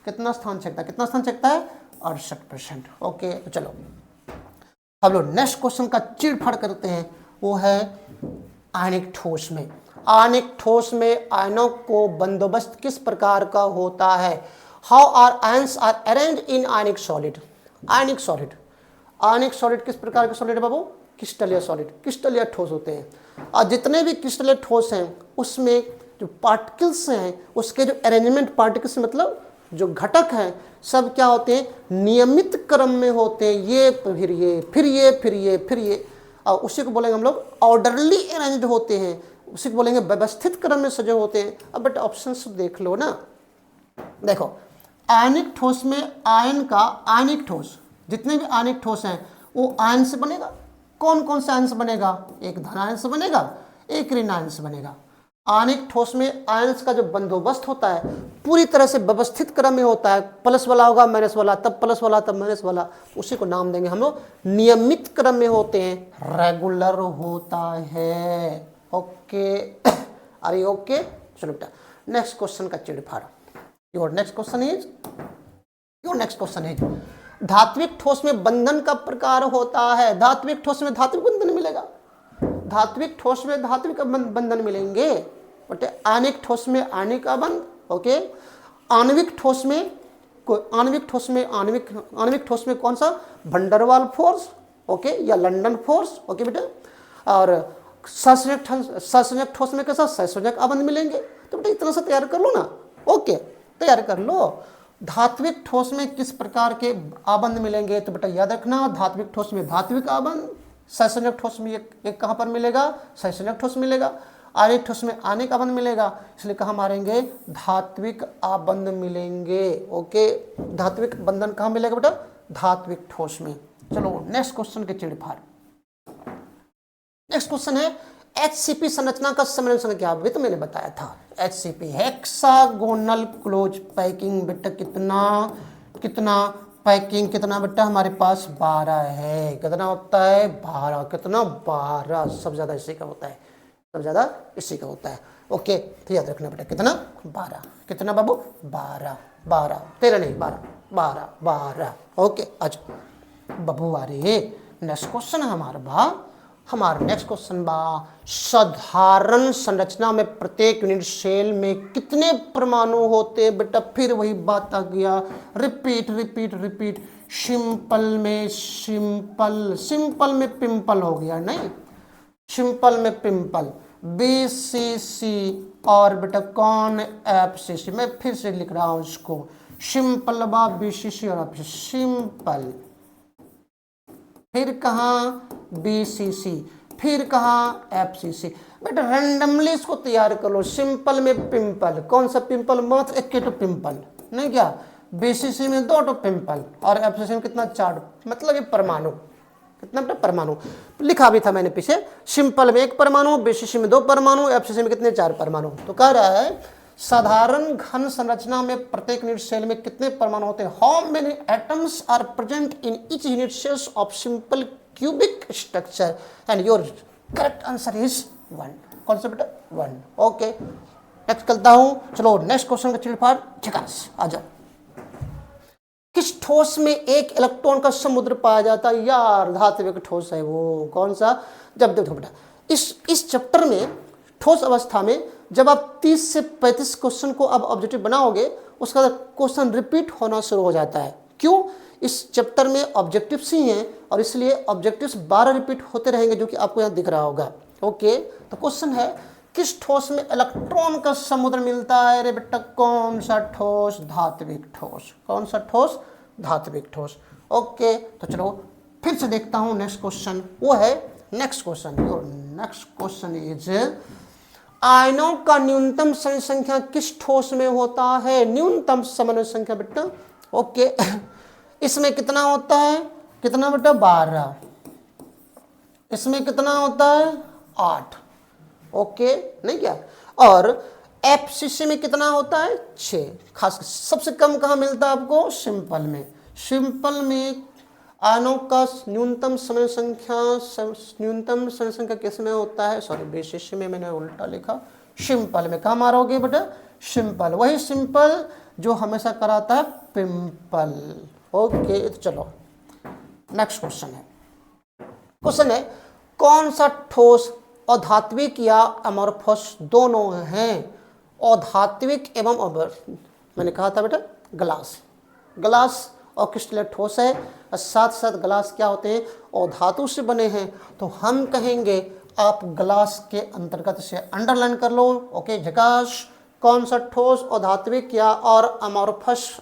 कितना स्थान छिकता है? कितना स्थान छिकता है? 68%। ओके, तो चलो हम लोग नेक्स्ट क्वेश्चन का चिड़फाड़ करते हैं। वो है आयनिक ठोस में। आयनिक ठोस में आयनों को बंदोबस्त किस प्रकार का होता है? How are ions are arrange in ionic solid? Ionic solid किस प्रकार के सॉलिड है बाबू? क्रिस्टलीय सॉलिड, क्रिस्टलीय ठोस होते हैं। और जितने भी क्रिस्टलीय ठोस हैं उसमें जो पार्टिकल्स हैं, उसके जो अरेंजमेंट पार्टिकल्स मतलब जो घटक हैं, सब क्या होते हैं? नियमित क्रम में होते हैं। ये फिर ये, फिर ये, फिर ये, फिर ये, और उसी को बोलेंगे हम लोग ऑर्डरली अरेंज्ड होते हैं। उसी को बोलेंगे व्यवस्थित क्रम में सजे होते हैं। अब बेटा ऑप्शंस देख लो ना। देखो आयनिक ठोस में आयनिक ठोस, जितने भी आयनिक ठोस हैं वो आयन से बनेगा। कौन कौन सा आयन से बनेगा? एक धन आयन से बनेगा, एक ऋण आयन से बनेगा। आयनिक ठोस में आयंस का जो बंदोबस्त होता है पूरी तरह से व्यवस्थित क्रम में होता है। प्लस वाला होगा, माइनस वाला, तब प्लस वाला, तब माइनस वाला, उसी को नाम देंगे हम लोग नियमित क्रम में होते हैं, रेगुलर होता है। Okay are you okay? चलो बेटा नेक्स्ट क्वेश्चन का चिड़फाड़। योर नेक्स्ट क्वेश्चन इज धात्विक ठोस में बंधन का प्रकार होता है। धात्विक ठोस में धात्विक बंधन मिलेगा, धात्विक ठोस में धात्विक बंधन मिलेंगे बट आणविक ठोस में आणविक बंध। ओके, आणविक ठोस में कौन सा? वंडरवाल फोर्स, ओके, या लंदन फोर्स, ओके बेटा। और ससंजक ठोस में कैसा? सहसंयोजक आबंध मिलेंगे। तो बेटा इतना सा तैयार कर लो ना, ओके तैयार कर लो। धात्विक ठोस में किस प्रकार के आबंध मिलेंगे? तो बेटा याद रखना, धात्विक ठोस में धात्विक आबंध, सहसंयोजक ठोस में एक कहाँ पर मिलेगा? सहसंयोजक ठोस मिलेगा। आणविक ठोस में आणविक आबंध मिलेगा, इसलिए कहाँ मारेंगे? धात्विक आबंध मिलेंगे। ओके, धात्विक बंधन कहाँ मिलेगा बेटा? धात्विक ठोस में। चलो नेक्स्ट क्वेश्चन के चिड़फाड़। नेक्स्ट क्वेश्चन है HCP संरचना का सम्मेलन संख्या। अभी तो मैंने बताया था HCP हेक्सागोनल क्लोज पैकिंग। बेटा कितना पैकिंग कितना बेटा हमारे पास? 12 है। कितना होता है? 12। कितना? 12। सब ज्यादा इसी का होता है, सब ज्यादा इसी का होता है। ओके तो याद रखना बेटा कितना? 12। कितना बाबू? 12। 13 नहीं 12। ओके अच्छा बाबू आ रही है। नेक्स्ट क्वेश्चन हमारा नेक्स्ट क्वेश्चन साधारण संरचना में प्रत्येक यूनिट सेल में कितने परमाणु होते हैं? बेटा फिर वही बात आ गया, रिपीट। सिंपल में पिंपल हो गया, नहीं सिंपल में पिंपल, BCC और बेटा कौन? FCC। मैं फिर से लिख रहा हूं इसको, सिंपल BCC और FCC। सिंपल फिर कहाँ? BCC, फिर कहाँ? FCC। बेटा रैंडमली इसको तैयार कर लो। सिंपल में पिंपल, कौन सा पिंपल? मात्र एक तो पिंपल, नहीं क्या? BCC में 2 पिंपल और FCC में कितना? 4। मतलब ये परमाणु कितना बेटा? परमाणु लिखा भी था मैंने पीछे। सिंपल में 1 परमाणु, BCC में 2 परमाणु, FCC में कितने? 4 परमाणु। तो कह रहा है साधारण घन संरचना में प्रत्येक यूनिट सेल में कितने परमाणु होते हैं? How many atoms are present in each unit cells of simple cubic structure? And your correct answer is 1। कौन सा बेटा? 1। ओके नेक्स्ट करता हूं। चलो नेक्स्ट क्वेश्चन का चिड़फाड़ झकास आ जाओ। किस ठोस में एक इलेक्ट्रॉन का समुद्र पाया जाता है? यार धात्विक ठोस है वो। कौन सा? जब देखो बेटा इस चैप्टर में ठोस अवस्था में जब आप 30 से 35 क्वेश्चन को अब ऑब्जेक्टिव बनाओगे, उसका क्वेश्चन रिपीट होना शुरू हो जाता है। क्यों? इस चैप्टर में ऑब्जेक्टिव्स ही हैं और इसलिए ऑब्जेक्टिव्स 12 रिपीट होते रहेंगे, जो कि आपको यहाँ दिख रहा होगा। ओके तो क्वेश्चन है किस ठोस में इलेक्ट्रॉन का समुद्र मिलता है? रे बेटा कौन सा ठोस? धात्विक ठोस। कौन सा ठोस? धात्विक ठोस। ओके तो चलो फिर से देखता हूँ नेक्स्ट क्वेश्चन। वो है नेक्स्ट क्वेश्चन इज आयनों का न्यूनतम समन्वय संख्या किस ठोस में होता है? न्यूनतम समन्वय संख्या बेटा। ओके इसमें कितना होता है? कितना बेटा? 12। इसमें कितना होता है? 8। ओके नहीं क्या? और FCC में कितना होता है? 6। खास सबसे कम कहाँ मिलता है आपको? सिंपल में। सिंपल में आयनों का न्यूनतम समन्वय संख्या किस में होता है? सॉरी BCC में मैंने उल्टा लिखा। सिंपल में कहाँ मारोगे बेटा? सिंपल, वही सिंपल जो हमेशा कराता है पिंपल। ओके तो चलो नेक्स्ट क्वेश्चन है कौन सा ठोस अधात्विक या अमोर्फस दोनों हैं? अधात्विक एवं मैंने कहा था बेटा ग्लास और क्रिस्टल ठोस है और साथ साथ ग्लास क्या होते हैं? और धातु से बने हैं। तो हम कहेंगे आप ग्लास के अंतर्गत से अंडरलाइन कर लो। ओके झकास। कौन सा ठोस और धात्विक या और अमोर्फस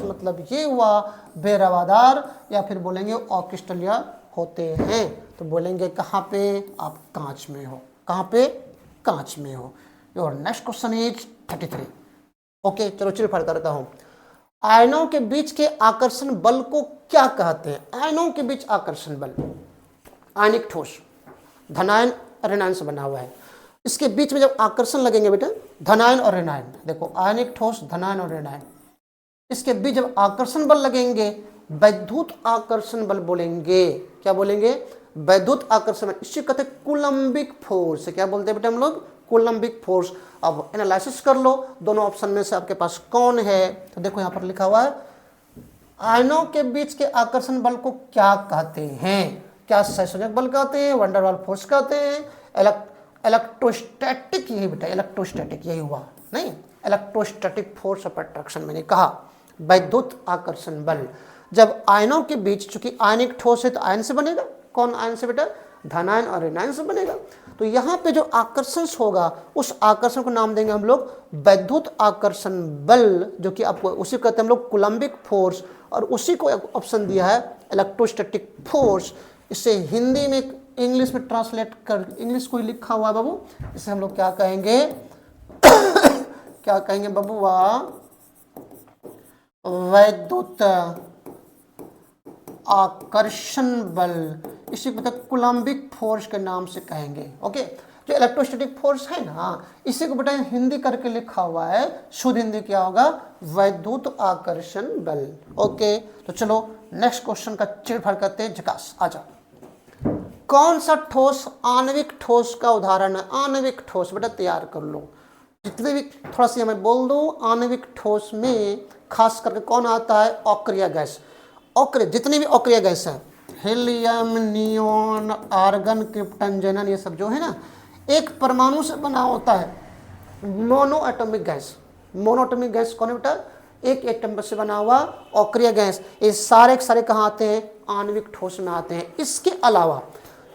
मतलब ये हुआ बेरवादार या फिर बोलेंगे ऑक्रिस्टलिया होते हैं। तो बोलेंगे कहाँ पे? आप कांच में हो। कहाँ पे? कांच में हो। Your next question is 33। Okay चलो चिड़फाड़ करता हूँ। आयनों के बीच के आकर्षण बल को क्या कहते हैं? आयनों के बीच आकर्षण बल, आयनिक ठोस धनायन ऋणायन से बना हुआ है। इसके बीच में जब आकर्षण लगेंगे बेटा धनायन और ऋणायन, देखो आयनिक ठोस धनायन और ऋणायन, इसके बीच जब आकर्षण बल लगेंगे वैद्युत आकर्षण बल बोलेंगे। क्या बोलेंगे? वैद्युत आकर्षण बल, इसे कहते हैं कूलम्बिक फोर्स। क्या बोलते हैं बेटा हम लोग? Coulombic force. अब एनालिसिस कर लो दोनों ऑप्शन में से आपके पास कौन है। तो देखो यहाँ पर लिखा हुआ है आयनों के बीच के आकर्षण बल को क्या कहते हैं? क्या संयोजक बल कहते हैं, वंडरवाल फोर्स कहते हैं, इलेक्ट्रोस्टैटिक, यही बेटा इलेक्ट्रोस्टैटिक यही हुआ, नहीं इलेक्ट्रोस्टैटिक फोर्स ऑफ अट्रैक्शन मैंने कहा। वैद्युत आकर्षण बल जब आयनों के बीच, चूंकि आयन एक ठोस है तो आयन से बनेगा, कौन आयन से बेटा? धनायन और ऋणायन से बनेगा। तो यहाँ पे जो आकर्षण होगा उस आकर्षण को नाम देंगे हम लोग वैद्युत आकर्षण बल, जो कि आपको उसी कहते हैं हम लोग कूलम्बिक फोर्स, और उसी को ऑप्शन दिया है इलेक्ट्रोस्टैटिक फोर्स। इसे हिंदी में इंग्लिश में ट्रांसलेट कर, इंग्लिश को ही लिखा हुआ है बाबू, इसे हम लोग क्या कहेंगे क्या कहेंगे बबुआ? वैद्युत आकर्षण बल, इसी को कूलम्बिक फोर्स के नाम से कहेंगे। ओके, जो इलेक्ट्रोस्टैटिक फोर्स है ना, इसी को बेटा हिंदी करके लिखा हुआ है, शुद्ध हिंदी क्या होगा? वैद्युत आकर्षण बल। ओके, तो चलो नेक्स्ट क्वेश्चन का चिड़फाड़ करते हैं। झकास, आ जाओ। कौन सा ठोस आणविक ठोस का उदाहरण है? आणविक ठोस बेटा तैयार कर लो, जितने भी थोड़ा सा मैं बोल दूं। आणविक ठोस में खास करके कौन आता है? अक्रिय गैस। अक्रिय, जितनी भी अक्रिय गैस है, हीलियम, नियोन, आर्गन, क्रिप्टन, जेनन, ये सब जो है ना, एक परमाणु से बना होता है। Mono atomic gas, mono atomic gas कौन है बेटा? एक एटम से बना हुआ अक्रिय गैस। ये सारे के सारे कहाँ आते हैं? आणविक ठोस में आते हैं। इसके अलावा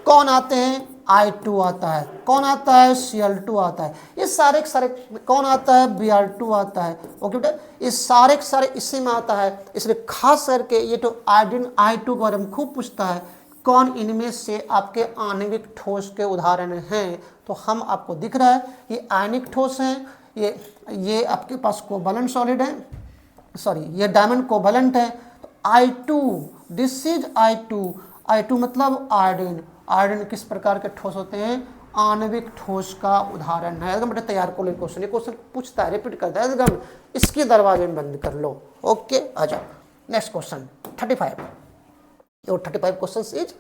कौन आते हैं? I2 आता है, कौन आता है? Cl2 आता है। ये सारे के सारे कौन आता है? Br2 आता है। ओके बेटा, ये सारे के सारे इसी में आता है। इसलिए खास करके ये तो आयोडीन I2 के बारे में खूब पूछता है, कौन इनमें से आपके आणविक ठोस के उदाहरण हैं? तो हम आपको दिख रहा है ये आयनिक ठोस हैं, ये आपके पास कोवैलेंट सॉलिड है, सॉरी ये डायमंड कोवैलेंट है। तो I2, दिस इज I2 मतलब आयोडीन। आयोडीन किस प्रकार के ठोस होते हैं? आणविक ठोस का उदाहरण है। बेटा तैयार को क्वेश्चन, ये क्वेश्चन पूछता है, रिपीट करता है एकदम, इसके दरवाजे में बंद कर लो। ओके, आ जाओ next question 35। Your 35 question is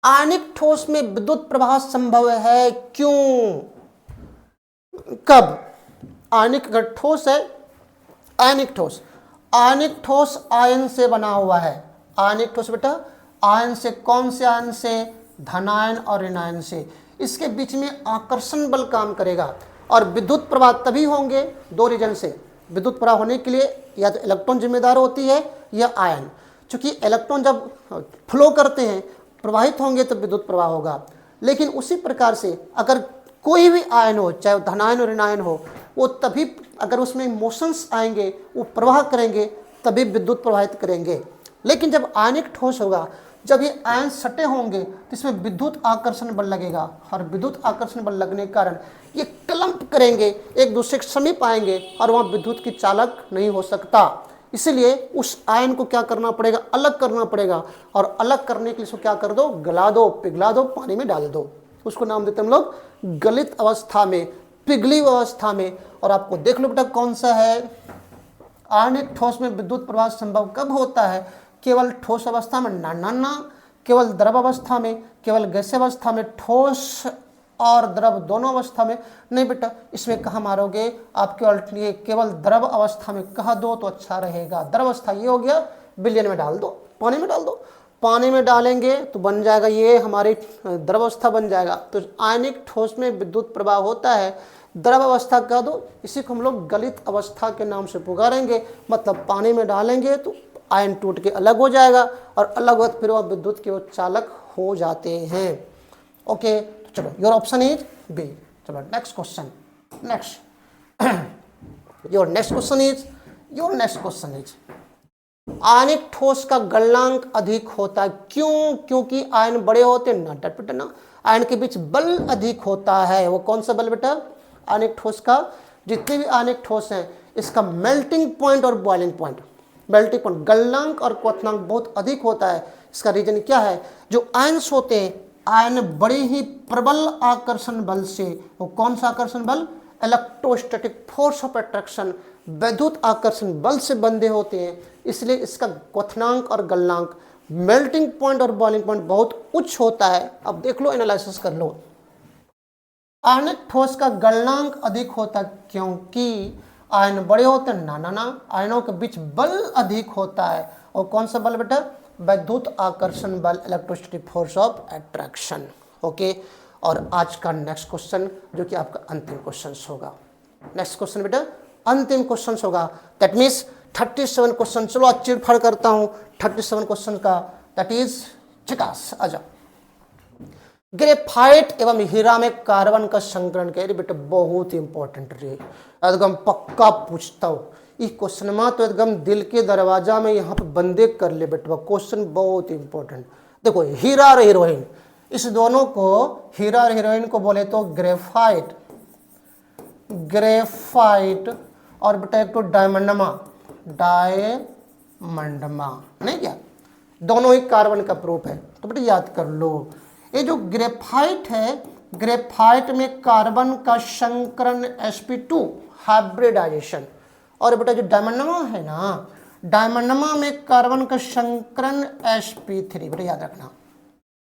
आणविक ठोस में विद्युत प्रवाह संभव है क्यों? कब? आणविक अगर ठोस है, आयनिक ठोस आयन से बना हुआ है। आयनिक ठोस बेटा आयन से, कौन से आयन से? धनायन और ऋणायन से। इसके बीच में आकर्षण बल काम करेगा और विद्युत प्रवाह तभी होंगे, दो रीजन से। विद्युत प्रवाह होने के लिए या तो इलेक्ट्रॉन जिम्मेदार होती है या आयन। चूंकि इलेक्ट्रॉन जब फ्लो करते हैं, प्रवाहित होंगे तो विद्युत प्रवाह होगा। लेकिन उसी प्रकार से अगर कोई भी आयन हो, चाहे धनायन और ऋणायन हो, वो तभी अगर उसमें मोशंस आएंगे, वो प्रवाह करेंगे, तभी विद्युत प्रवाहित करेंगे। लेकिन जब आयनिक ठोस होगा, जब ये आयन सटे होंगे तो इसमें विद्युत आकर्षण बल लगेगा, और विद्युत आकर्षण बल लगने के कारण ये क्लम्प करेंगे, एक दूसरे के समीप आएंगे, और वहाँ विद्युत की चालक नहीं हो सकता। इसलिए उस आयन को क्या करना पड़ेगा? अलग करना पड़ेगा। और अलग करने के लिए इसको क्या कर दो? गला दो, पिघला दो, पानी में डाल दो। उसको नाम देते हम लोग गलित अवस्था में, पिघली अवस्था में। और आपको देख लो बेटा कौन सा है? आणविक ठोस में विद्युत प्रवाह संभव कब होता है? केवल ठोस अवस्था में ना, केवल द्रव अवस्था में, केवल गैसीय अवस्था में, ठोस और द्रव दोनों अवस्था में नहीं बेटा। इसमें कहाँ मारोगे आप? केवल द्रव अवस्था में कह दो तो अच्छा रहेगा। द्रव अवस्था ये हो गया, विलयन में डाल दो, पानी में डाल दो। पानी में डालेंगे तो बन जाएगा, ये हमारी द्रव अवस्था बन जाएगा। तो आयनिक ठोस में विद्युत प्रवाह होता है, द्रव अवस्था कह दो, इसी को हम लोग गलित अवस्था के नाम से पुकारेंगे। मतलब पानी में डालेंगे तो आयन टूट के अलग हो जाएगा, और अलग होकर फिर वह विद्युत के चालक हो जाते हैं। ओके, तो चलो योर ऑप्शन इज बी। चलो next question, your next question is आयनिक ठोस का गलनांक अधिक होता है क्यों? क्योंकि आयन बड़े होते हैं ना, आयन के बीच बल अधिक होता है। वो कौन सा बल बेटा? आयनिक ठोस का, जितने भी आयनिक ठोस हैं इसका मेल्टिंग पॉइंट और बॉइलिंग पॉइंट, मेल्टिंग पॉइंट, गलनांक और क्वथनांक बहुत अधिक होता है। इसका रीजन क्या है? जो आयन्स होते हैं, आयन बड़े ही प्रबल आकर्षण बल से, वो कौन सा आकर्षण बल? इलेक्ट्रोस्टैटिक फोर्स ऑफ अट्रैक्शन, वैद्युत आकर्षण बल से बंधे होते हैं। इसलिए इसका क्वथनांक और गलनांक मेल्टिंग पॉइंट और बॉइलिंग पॉइंट बहुत उच्च होता है। अब देख लो, एनालिसिस कर लो। आयनिक ठोस का गलनांक अधिक होता है क्योंकि आयन बड़े होते हैं, ना आयनों के बीच बल अधिक होता है। और कौन सा बल बेटा? वैद्युत आकर्षण बल, electrostatic force of attraction. Okay, और आज का नेक्स्ट क्वेश्चन जो कि आपका अंतिम क्वेश्चन होगा। नेक्स्ट क्वेश्चन बेटा अंतिम क्वेश्चन होगा, दैट मीन्स 37 क्वेश्चन। चलो आज चिड़फाड़ करता हूं 37 क्वेश्चन का, दैट इज चिकास। आ जाओ। ग्रेफाइट एवं हीरा में कार्बन का संकरण क्या है बेटा? बहुत इंपॉर्टेंट रे, एकदम पक्का पूछता हूँ इस क्वेश्चन में, तो एकदम दिल के दरवाजा में यहाँ पे बंदे कर ले बेटा, क्वेश्चन बहुत इंपॉर्टेंट। देखो हीरा और हीरोइन, इस दोनों को, हीरा और हीरोइन को बोले तो ग्रेफाइट, ग्रेफाइट और बेटा एक तो डायमंडमा, डायमंडमा नहीं क्या, दोनों ही कार्बन का प्रूफ है। तो बेटा याद कर लो, ये जो ग्रेफाइट है, ग्रेफाइट में कार्बन का संकरण sp2 हाइब्रिडाइजेशन, और बेटा जो डायमंडमा है ना, डायमंडमा में कार्बन का संकरण sp3। बेटा याद रखना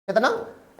कितना,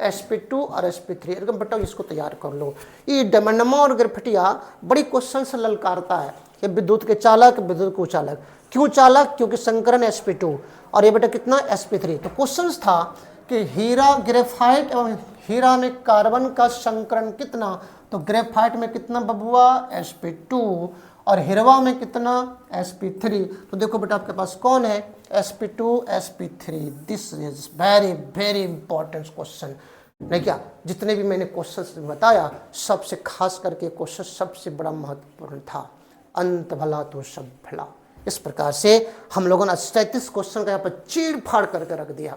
sp2 और sp3। एकदम बेटा इसको तैयार कर लो। ये डायमंडमा और ग्रेफाइटिया बड़ी क्वेश्चन से ललकारता है कि विद्युत के चालक, विद्युत को चालक। क्यों चालक? क्योंकि संकरण sp2 और ये बेटा कितना sp3। तो क्वेश्चन था कि हीरा, ग्रेफाइट एवं हीरा में कार्बन का संकरण कितना? तो ग्रेफाइट में कितना बबुआ? sp2, और हिरवा में कितना? sp3। तो देखो बेटा आपके पास कौन है? sp2, sp3। This is very very important question, नहीं क्या? जितने भी मैंने क्वेश्चन बताया सबसे खास करके क्वेश्चन सबसे बड़ा महत्वपूर्ण था, अंत भला तो सब भला। इस प्रकार से हम लोगों ने 37 क्वेश्चन का यहाँ पर चीड़ फाड़ करके रख दिया।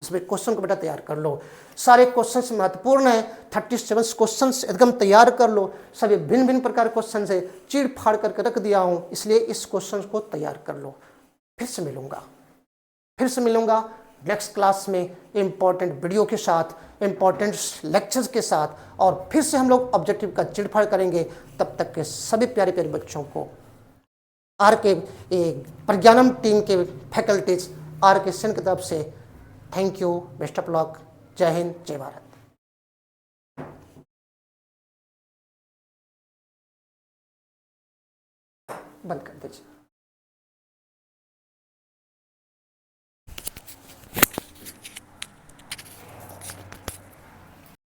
इसमें क्वेश्चन को बेटा तैयार कर लो, सारे क्वेश्चन महत्वपूर्ण है। 37 क्वेश्चन एकदम तैयार कर लो, सभी भिन्न भिन्न प्रकार के क्वेश्चन से चीड़ फाड़ करके रख दिया हूँ, इसलिए इस क्वेश्चन को तैयार कर लो। फिर से मिलूंगा नेक्स्ट क्लास में इंपॉर्टेंट वीडियो के साथ, इंपॉर्टेंट लेक्चर्स के साथ, और फिर से हम लोग ऑब्जेक्टिव का चीड़ फाड़ करेंगे। तब तक के सभी प्यारे प्यारे बच्चों को आर के प्रज्ञानम टीम के फैकल्टीज आर के सेन की तरफ से thank you, best of luck, जय हिंद, जय भारत। बंद कर दीजिए।